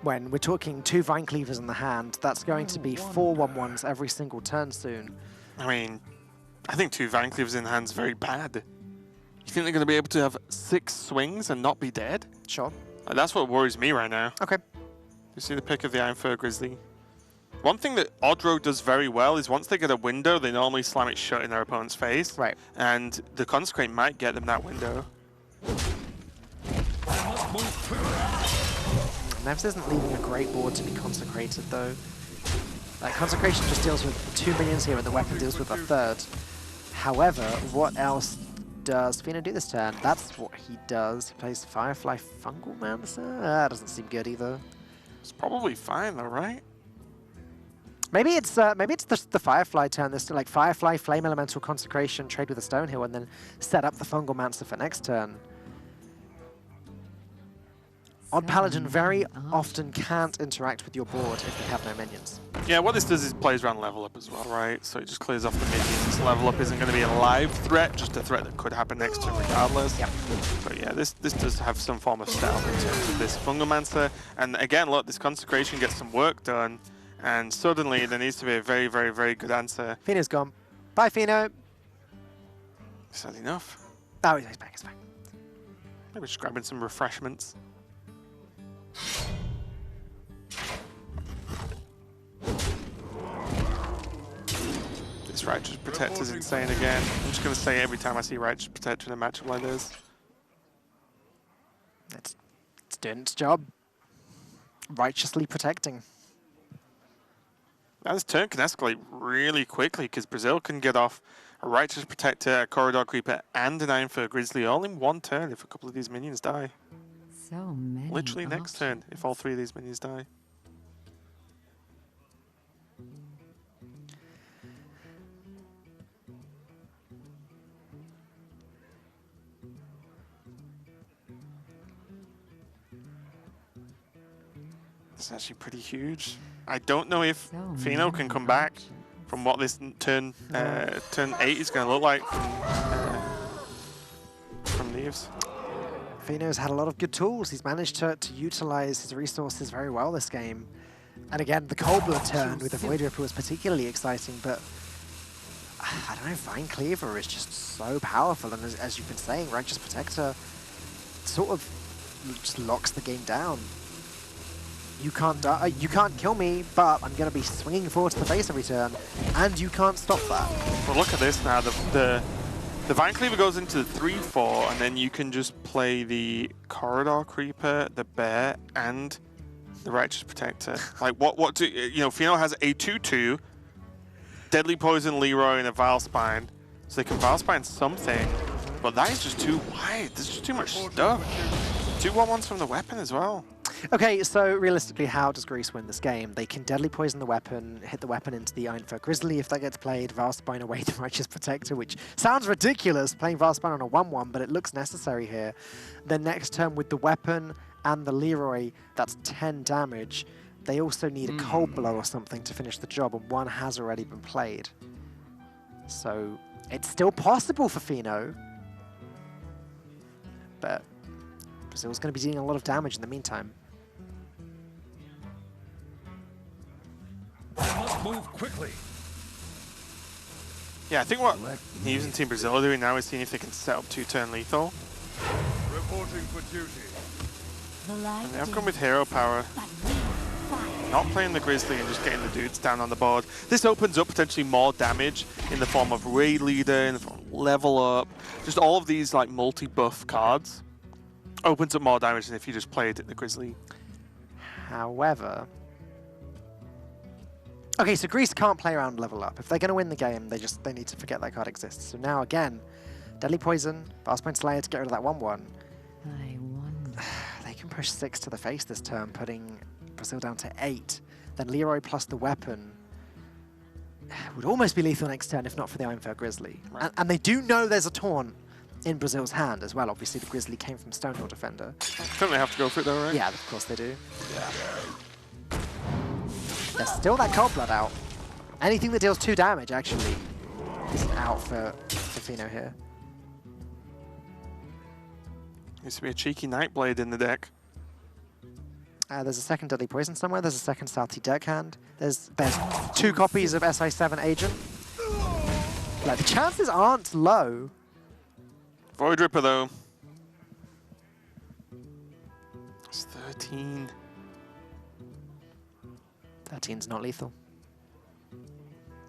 When we're talking 2 Vine Cleavers in the hand, that's going to be 4 1/1s every single turn soon. I mean, I think 2 Vine Cleavers in hand's very bad. You think they're going to be able to have 6 swings and not be dead? Sure. Like, that's what worries me right now. Okay. You see the pick of the Iron Fur Grizzly? One thing that Odro does very well is once they get a window, they normally slam it shut in their opponent's face. Right. And the Consecrate might get them that window. Nevs isn't leaving a great board to be consecrated, though. Like, Consecration just deals with 2 minions here, and the weapon deals with a 3rd. However, what else does Fino do this turn? That's what he does. He plays Firefly Fungal Mancer? That doesn't seem good either. It's probably fine, though, right? Maybe it's the Firefly turn. This like Firefly, Flame Elemental, Consecration, trade with a Stonehill, and then set up the Fungal Mancer for next turn. Odd Paladin very often can't interact with your board if they have no minions. Yeah, what this does is plays around level up as well, right? So it just clears off the minions. Level up isn't going to be a live threat, just a threat that could happen next turn regardless. Yep. But yeah, this does have some form of stealth in terms of this Fungalmancer. And again, look, this Consecration gets some work done, and suddenly there needs to be a very, very, very good answer. Fino's gone. Bye, Fino. Is that enough? Oh, he's back, he's back. Maybe just grabbing some refreshments. This Righteous Protector is insane again. I'm just going to say every time I see Righteous Protector in a matchup like this. It's doing its job. Righteously protecting. Now this turn can escalate really quickly because Brazil can get off a Righteous Protector, a Corridor Creeper, and an Iron Fur Grizzly all in one turn if a couple of these minions die. So many. Literally next turn if all three of these minions die. It's actually pretty huge. I don't know if Fino can come back from what this turn 8 is going to look like from Neves. Fino's had a lot of good tools. He's managed to utilize his resources very well this game. And again, the Cold Blood turn with the Void Ripper was particularly exciting, but I don't know, Vine Cleaver is just so powerful. And as you've been saying, Righteous Protector sort of just locks the game down. You can't die, you can't kill me, but I'm going to be swinging forward to the face every turn, and you can't stop that. Well, look at this now. The Vine Cleaver goes into the 3/4, and then you can just play the Corridor Creeper, the Bear, and the Righteous Protector. Like, what do you know? Fino has a 2/2, Deadly Poison Leroy, and a Valspine, so they can Valspine something, but that is just too wide. There's just too much stuff. 2 1/1s from the weapon as well. Okay, so realistically, how does Greece win this game? They can Deadly Poison the weapon, hit the weapon into the Iron Fur Grizzly if that gets played, Valspine away the Righteous Protector, which sounds ridiculous, playing Valspine on a 1/1, but it looks necessary here. Then next turn with the weapon and the Leroy, that's 10 damage. They also need a Cold Blow or something to finish the job, and one has already been played. So it's still possible for Fino, but Brazil's going to be dealing a lot of damage in the meantime. I must move quickly. Yeah, I think what Neves and Team Brazil are doing now is seeing if they can set up 2-turn lethal. Reporting for duty. And they've gone with Hero Power. Not playing the Grizzly and just getting the dudes down on the board. This opens up potentially more damage in the form of Raid Leader, in the form of Level Up. Just all of these like multi-buff cards. Opens up more damage than if you just played the Grizzly. However... Okay, so Greece can't play around Level Up. If they're going to win the game, they need to forget that card exists. So now again, Deadly Poison, Valspine Slayer to get rid of that 1/1. I wonder. They can push 6 to the face this turn, putting Brazil down to 8. Then Leroy plus the weapon would almost be lethal next turn if not for the Iron Fur Grizzly. Right. And they do know there's a Taunt in Brazil's hand as well. Obviously, the Grizzly came from Stonehill Defender. Don't they have to go for it though, right? Yeah, of course they do. Yeah. There's still that Cold Blood out. Anything that deals 2 damage actually is out for Fino here. Needs to be a cheeky Nightblade in the deck. There's a second Deadly Poison somewhere. There's a second Salty Deckhand. There's 2 copies of SI7 Agent. Like, the chances aren't low. Void Ripper though. It's 13. 13's not lethal.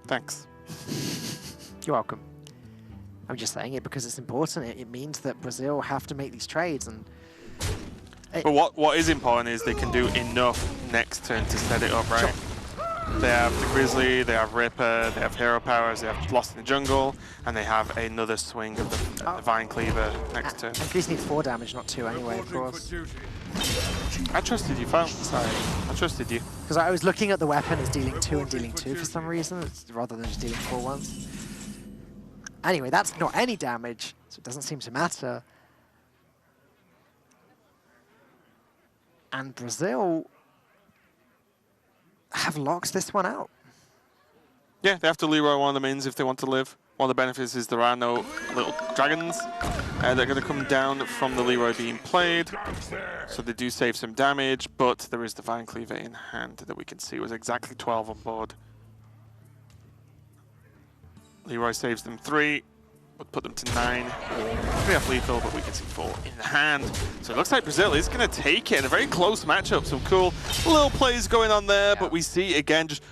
Thanks. You're welcome. I'm just saying it because it's important. It means that Brazil have to make these trades, and But what is important is they can do enough next turn to set it up, right? Sure. They have the Grizzly, they have Ripper, they have Hero Powers, they have Lost in the Jungle, and they have another swing of the Vine Cleaver next turn. And Greece needs 4 damage, not 2 anyway, of Reporting course. for duty. I trusted you, fam. Sorry. I trusted you. Because I was looking at the weapon as dealing 2 and dealing 2 for some reason, rather than just dealing 4 once. Anyway, that's not any damage, so it doesn't seem to matter. And Brazil have locked this one out. Yeah, they have to Leroy one of the mins if they want to live. One of the benefits is there are no little dragons. They're going to come down from the Leroy being played. So they do save some damage, but there is Divine Cleaver in hand that we can see was exactly 12 on board. Leroy saves them 3. Would put them to 9. 3 off lethal, but we can see 4 in the hand. So it looks like Brazil is going to take it in a very close matchup. Some cool little plays going on there, but we see again just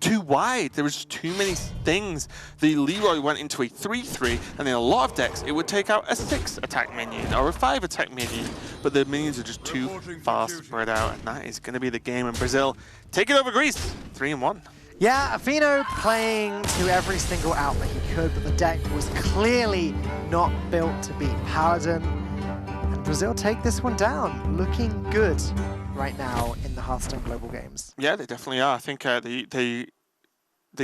too wide. There was just too many things. The Leroy went into a 3-3, and in a lot of decks, it would take out a 6 attack minion or a 5 attack minion, but the minions are just too far spread out, and that is going to be the game. And Brazil take it over Greece, 3-1. Yeah, Afino playing to every single outlet he could, but the deck was clearly not built to beat Paladin. And Brazil take this one down, looking good right now in the Hearthstone Global Games. Yeah, they definitely are. I think they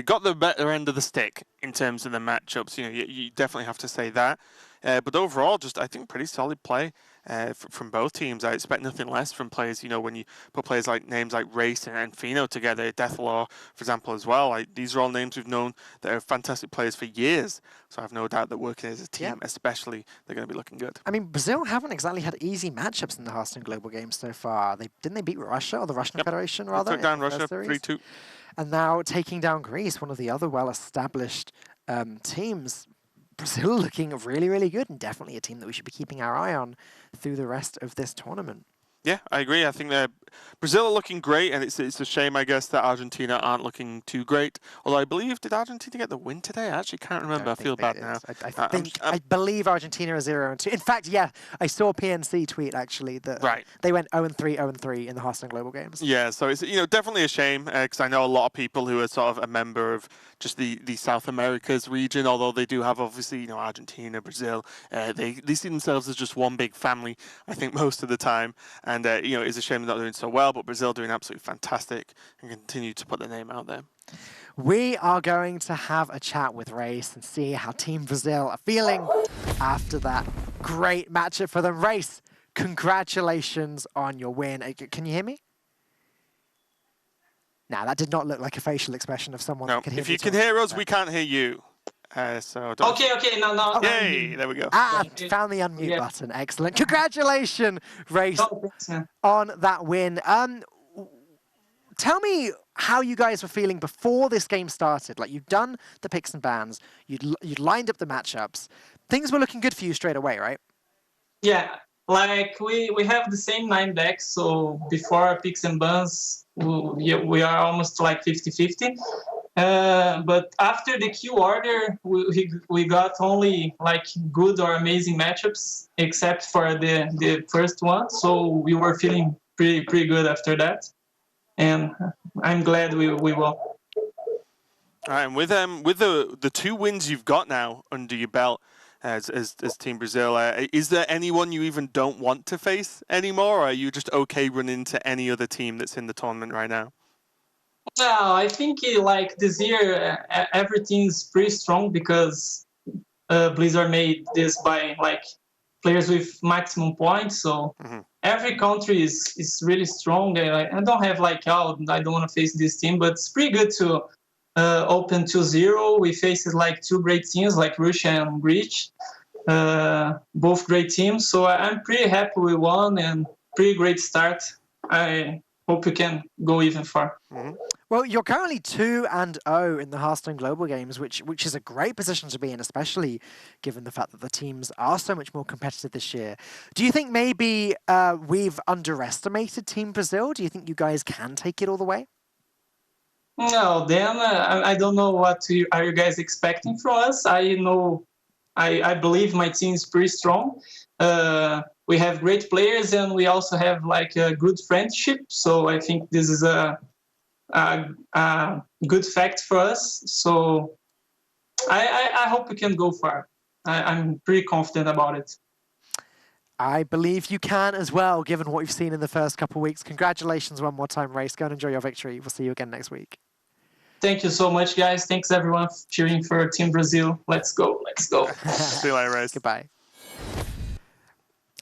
got the better end of the stick in terms of the matchups. You know, you definitely have to say that. But overall, just I think pretty solid play from both teams. I expect nothing less from players. You know, when you put players like names like Race and Fino together, Deathlaw, for example, as well. These are all names we've known that are fantastic players for years. So I have no doubt that working as a team, especially, they're going to be looking good. I mean, Brazil haven't exactly had easy matchups in the Hearthstone Global Games so far. Didn't they beat Russia, or the Russian Federation, rather? They took down Russia 3-2. And now taking down Greece, one of the other well-established teams. Brazil looking really, really good, and definitely a team that we should be keeping our eye on through the rest of this tournament. Yeah, I agree. I think Brazil are looking great, and it's a shame, I guess, that Argentina aren't looking too great. Although I believe, did Argentina get the win today? I actually can't remember. I feel bad now. I believe Argentina are 0-2. In fact, yeah, I saw PNC tweet actually that they went 0-3, 0-3 in the Hearthstone Global Games. Yeah, so it's definitely a shame because I know a lot of people who are sort of a member of just the South Americas region. Although they do have obviously Argentina, Brazil, they see themselves as just one big family. I think most of the time. And, it's a shame they're not doing so well, but Brazil doing absolutely fantastic and continue to put their name out there. We are going to have a chat with Race and see how Team Brazil are feeling after that great matchup for them. Race, congratulations on your win. Can you hear me? Nah, that did not look like a facial expression of someone that could hear me. If you can hear us, we can't hear you. So okay, now. Yay, there we go. Found the unmute button. Excellent. Congratulations, Race, on that win. Tell me how you guys were feeling before this game started. Like, you'd done the picks and bans, you'd lined up the matchups. Things were looking good for you straight away, right? Yeah, like we have the same 9 decks, so before picks and bans, we are almost like 50-50. But after the Q order, we got only like good or amazing matchups, except for the first one. So we were feeling pretty good after that, and I'm glad we won. All right, and with the 2 wins you've got now under your belt as Team Brazil, is there anyone you even don't want to face anymore, or are you just okay running into any other team that's in the tournament right now? No, I think like this year everything's pretty strong because Blizzard made this by like players with maximum points. So every country is really strong. I don't have like, I don't want to face this team, but it's pretty good to open 2-0. We faced like 2 great teams like Russia and Greece, both great teams. So I'm pretty happy we won and pretty great start. I hope we can go even far. Well, you're currently 2-0 in the Hearthstone Global Games, which is a great position to be in, especially given the fact that the teams are so much more competitive this year. Do you think maybe we've underestimated Team Brazil? Do you think you guys can take it all the way? No, then I don't know what are you guys expecting from us. I believe my team is pretty strong. We have great players, and we also have like a good friendship. So I think this is a good fact for us. So I hope we can go far. I'm pretty confident about it. I believe you can as well, given what we've seen in the first couple of weeks. Congratulations one more time, Race. Go and enjoy your victory. We'll see you again next week. Thank you so much, guys. Thanks, everyone, for cheering for Team Brazil. Let's go. Let's go. See you later, Race. Goodbye.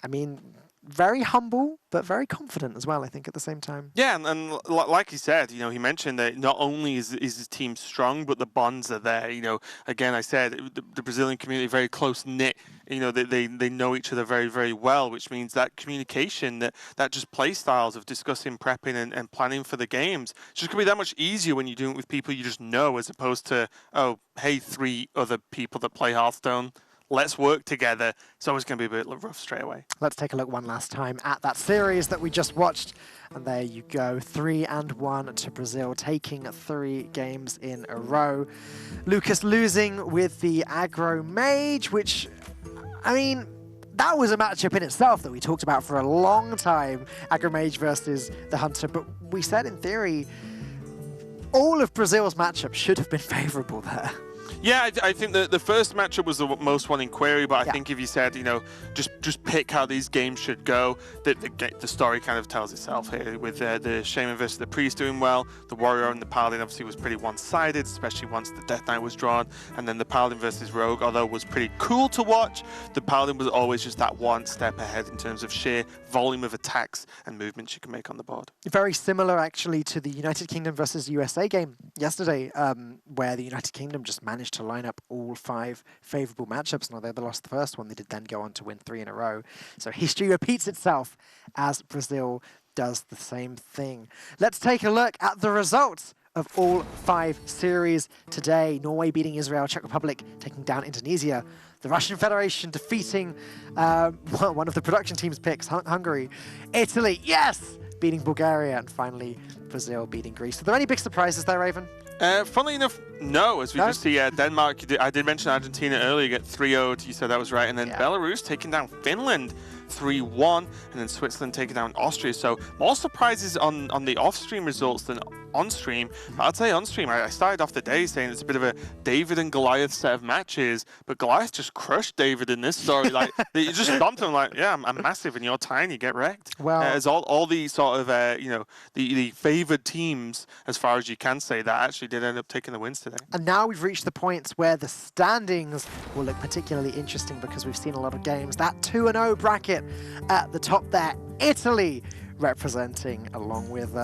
I mean, very humble, but very confident as well, I think, at the same time. Yeah, and like he said, he mentioned that not only is his team strong, but the bonds are there. Again, I said the Brazilian community very close knit. They know each other very, very well, which means that communication, that just play styles of discussing, prepping, and planning for the games, it's just gonna be that much easier when you're doing it with people you just know, as opposed to, oh, hey, 3 other people that play Hearthstone. Let's work together. It's always going to be a bit rough straight away. Let's take a look one last time at that series that we just watched. And there you go, 3-1 to Brazil, taking 3 games in a row. Lucas losing with the aggro Mage, which, I mean, that was a matchup in itself that we talked about for a long time, aggro Mage versus the Hunter. But we said, in theory, all of Brazil's matchups should have been favorable there. Yeah, I think the first matchup was the most one in query, but I think if you said, just pick how these games should go, the story kind of tells itself here, with the Shaman versus the Priest doing well. The Warrior and the Paladin obviously was pretty one-sided, especially once the Death Knight was drawn, and then the Paladin versus Rogue, although it was pretty cool to watch, the Paladin was always just that one step ahead in terms of sheer volume of attacks and movements you can make on the board. Very similar, actually, to the United Kingdom versus USA game yesterday, where the United Kingdom just managed to line up all 5 favourable matchups. Now, they lost the first one. They did then go on to win 3 in a row. So history repeats itself as Brazil does the same thing. Let's take a look at the results of all 5 series today. Norway beating Israel, Czech Republic taking down Indonesia, the Russian Federation defeating one of the production team's picks, Hungary, Italy, yes, beating Bulgaria, and finally Brazil beating Greece. Are there any big surprises there, Raven? Funnily enough, no. As we just see, Denmark, I did mention Argentina earlier, get 3-0'd, you said that was right. And then Belarus taking down Finland 3-1, and then Switzerland taking down Austria. So more surprises on the off-stream results than on-stream. I'd say on-stream, I started off the day saying it's a bit of a David and Goliath set of matches, but Goliath just crushed David in this story. Like, you just stomped him like, yeah, I'm massive and you're tiny, get wrecked. Well, as all the sort of, the favoured teams, as far as you can say, that actually did end up taking the wins today. And now we've reached the points where the standings will look particularly interesting, because we've seen a lot of games. That 2-0 bracket at the top there, Italy representing, along with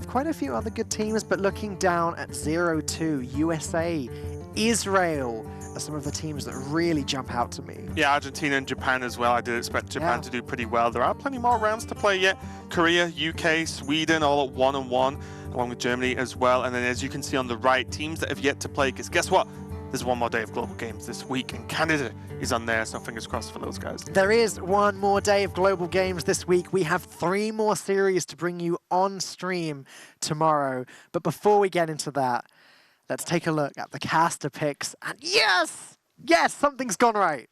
quite a few other good teams, but looking down at 0-2, USA, Israel are some of the teams that really jump out to me. Yeah, Argentina and Japan as well. I did expect Japan to do pretty well. There are plenty more rounds to play yet. Korea, UK, Sweden all at 1-1, along with Germany as well. And then, as you can see on the right, teams that have yet to play, because guess what? There's one more day of global games this week, and Canada is on there, so fingers crossed for those guys. There is one more day of global games this week. We have 3 more series to bring you on stream tomorrow. But before we get into that, let's take a look at the caster picks. And yes, something's gone right.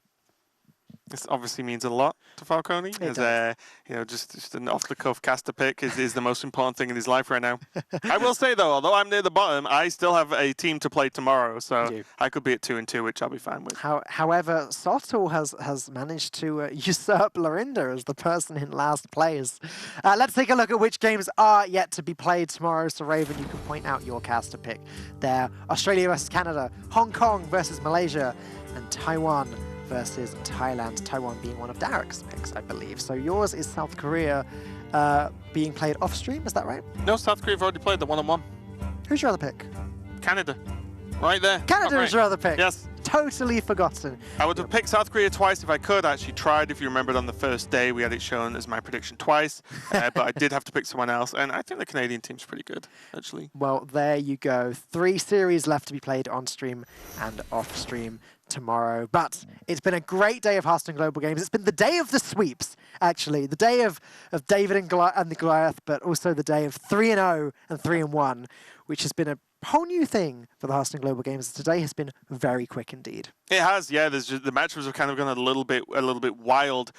This obviously means a lot to Falcone. Just an off-the-cuff caster pick is the most important thing in his life right now. I will say, though, although I'm near the bottom, I still have a team to play tomorrow, so I could be at 2-2, which I'll be fine with. However, Sotul has managed to usurp Lorinda as the person in last place. Let's take a look at which games are yet to be played tomorrow. So, Raven, you can point out your caster pick there. Australia versus Canada, Hong Kong versus Malaysia, and Taiwan versus Thailand, Taiwan being one of Derek's picks, I believe. So yours is South Korea being played off-stream, is that right? No, South Korea have already played the 1-on-1. Who's your other pick? Canada. Right there. Canada is your other pick? Yes. Totally forgotten. I would have picked South Korea twice if I could. I actually tried, if you remembered, on the first day. We had it shown as my prediction twice, but I did have to pick someone else, and I think the Canadian team's pretty good, actually. Well, there you go. 3 series left to be played on-stream and off-stream tomorrow. But it's been a great day of Hearthstone Global Games. It's been the day of the sweeps, actually. The day of David and the Goliath, but also the day of 3-0 and 3-1, which has been a whole new thing for the Hearthstone Global Games. Today has been very quick indeed. It has, yeah. The matches have kind of gone a little bit wild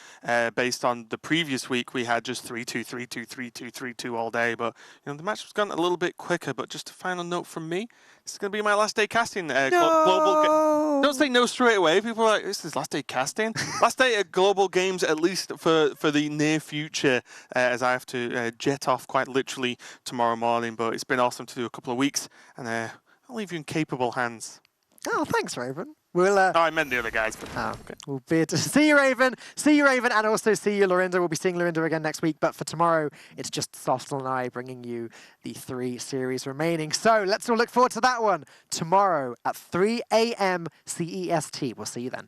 based on the previous week. We had just 3-2, 3-2, 3-2, 3-2 all day, but the match has gone a little bit quicker. But just a final note from me: this is going to be my last day casting. Global. Don't say no straight away. People are like, "This is last day casting." Last day at Global Games, at least for the near future, as I have to jet off quite literally tomorrow morning. But it's been awesome to do a couple of weeks, and I'll leave you in capable hands. Oh, thanks, Raven. We'll I meant the other guys, but okay. we'll be to see you, Raven. See you, Raven, and also see you, Lorinda. We'll be seeing Lorinda again next week. But for tomorrow, it's just Softle and I bringing you the 3 series remaining. So let's all look forward to that one tomorrow at 3 a.m. CEST. We'll see you then.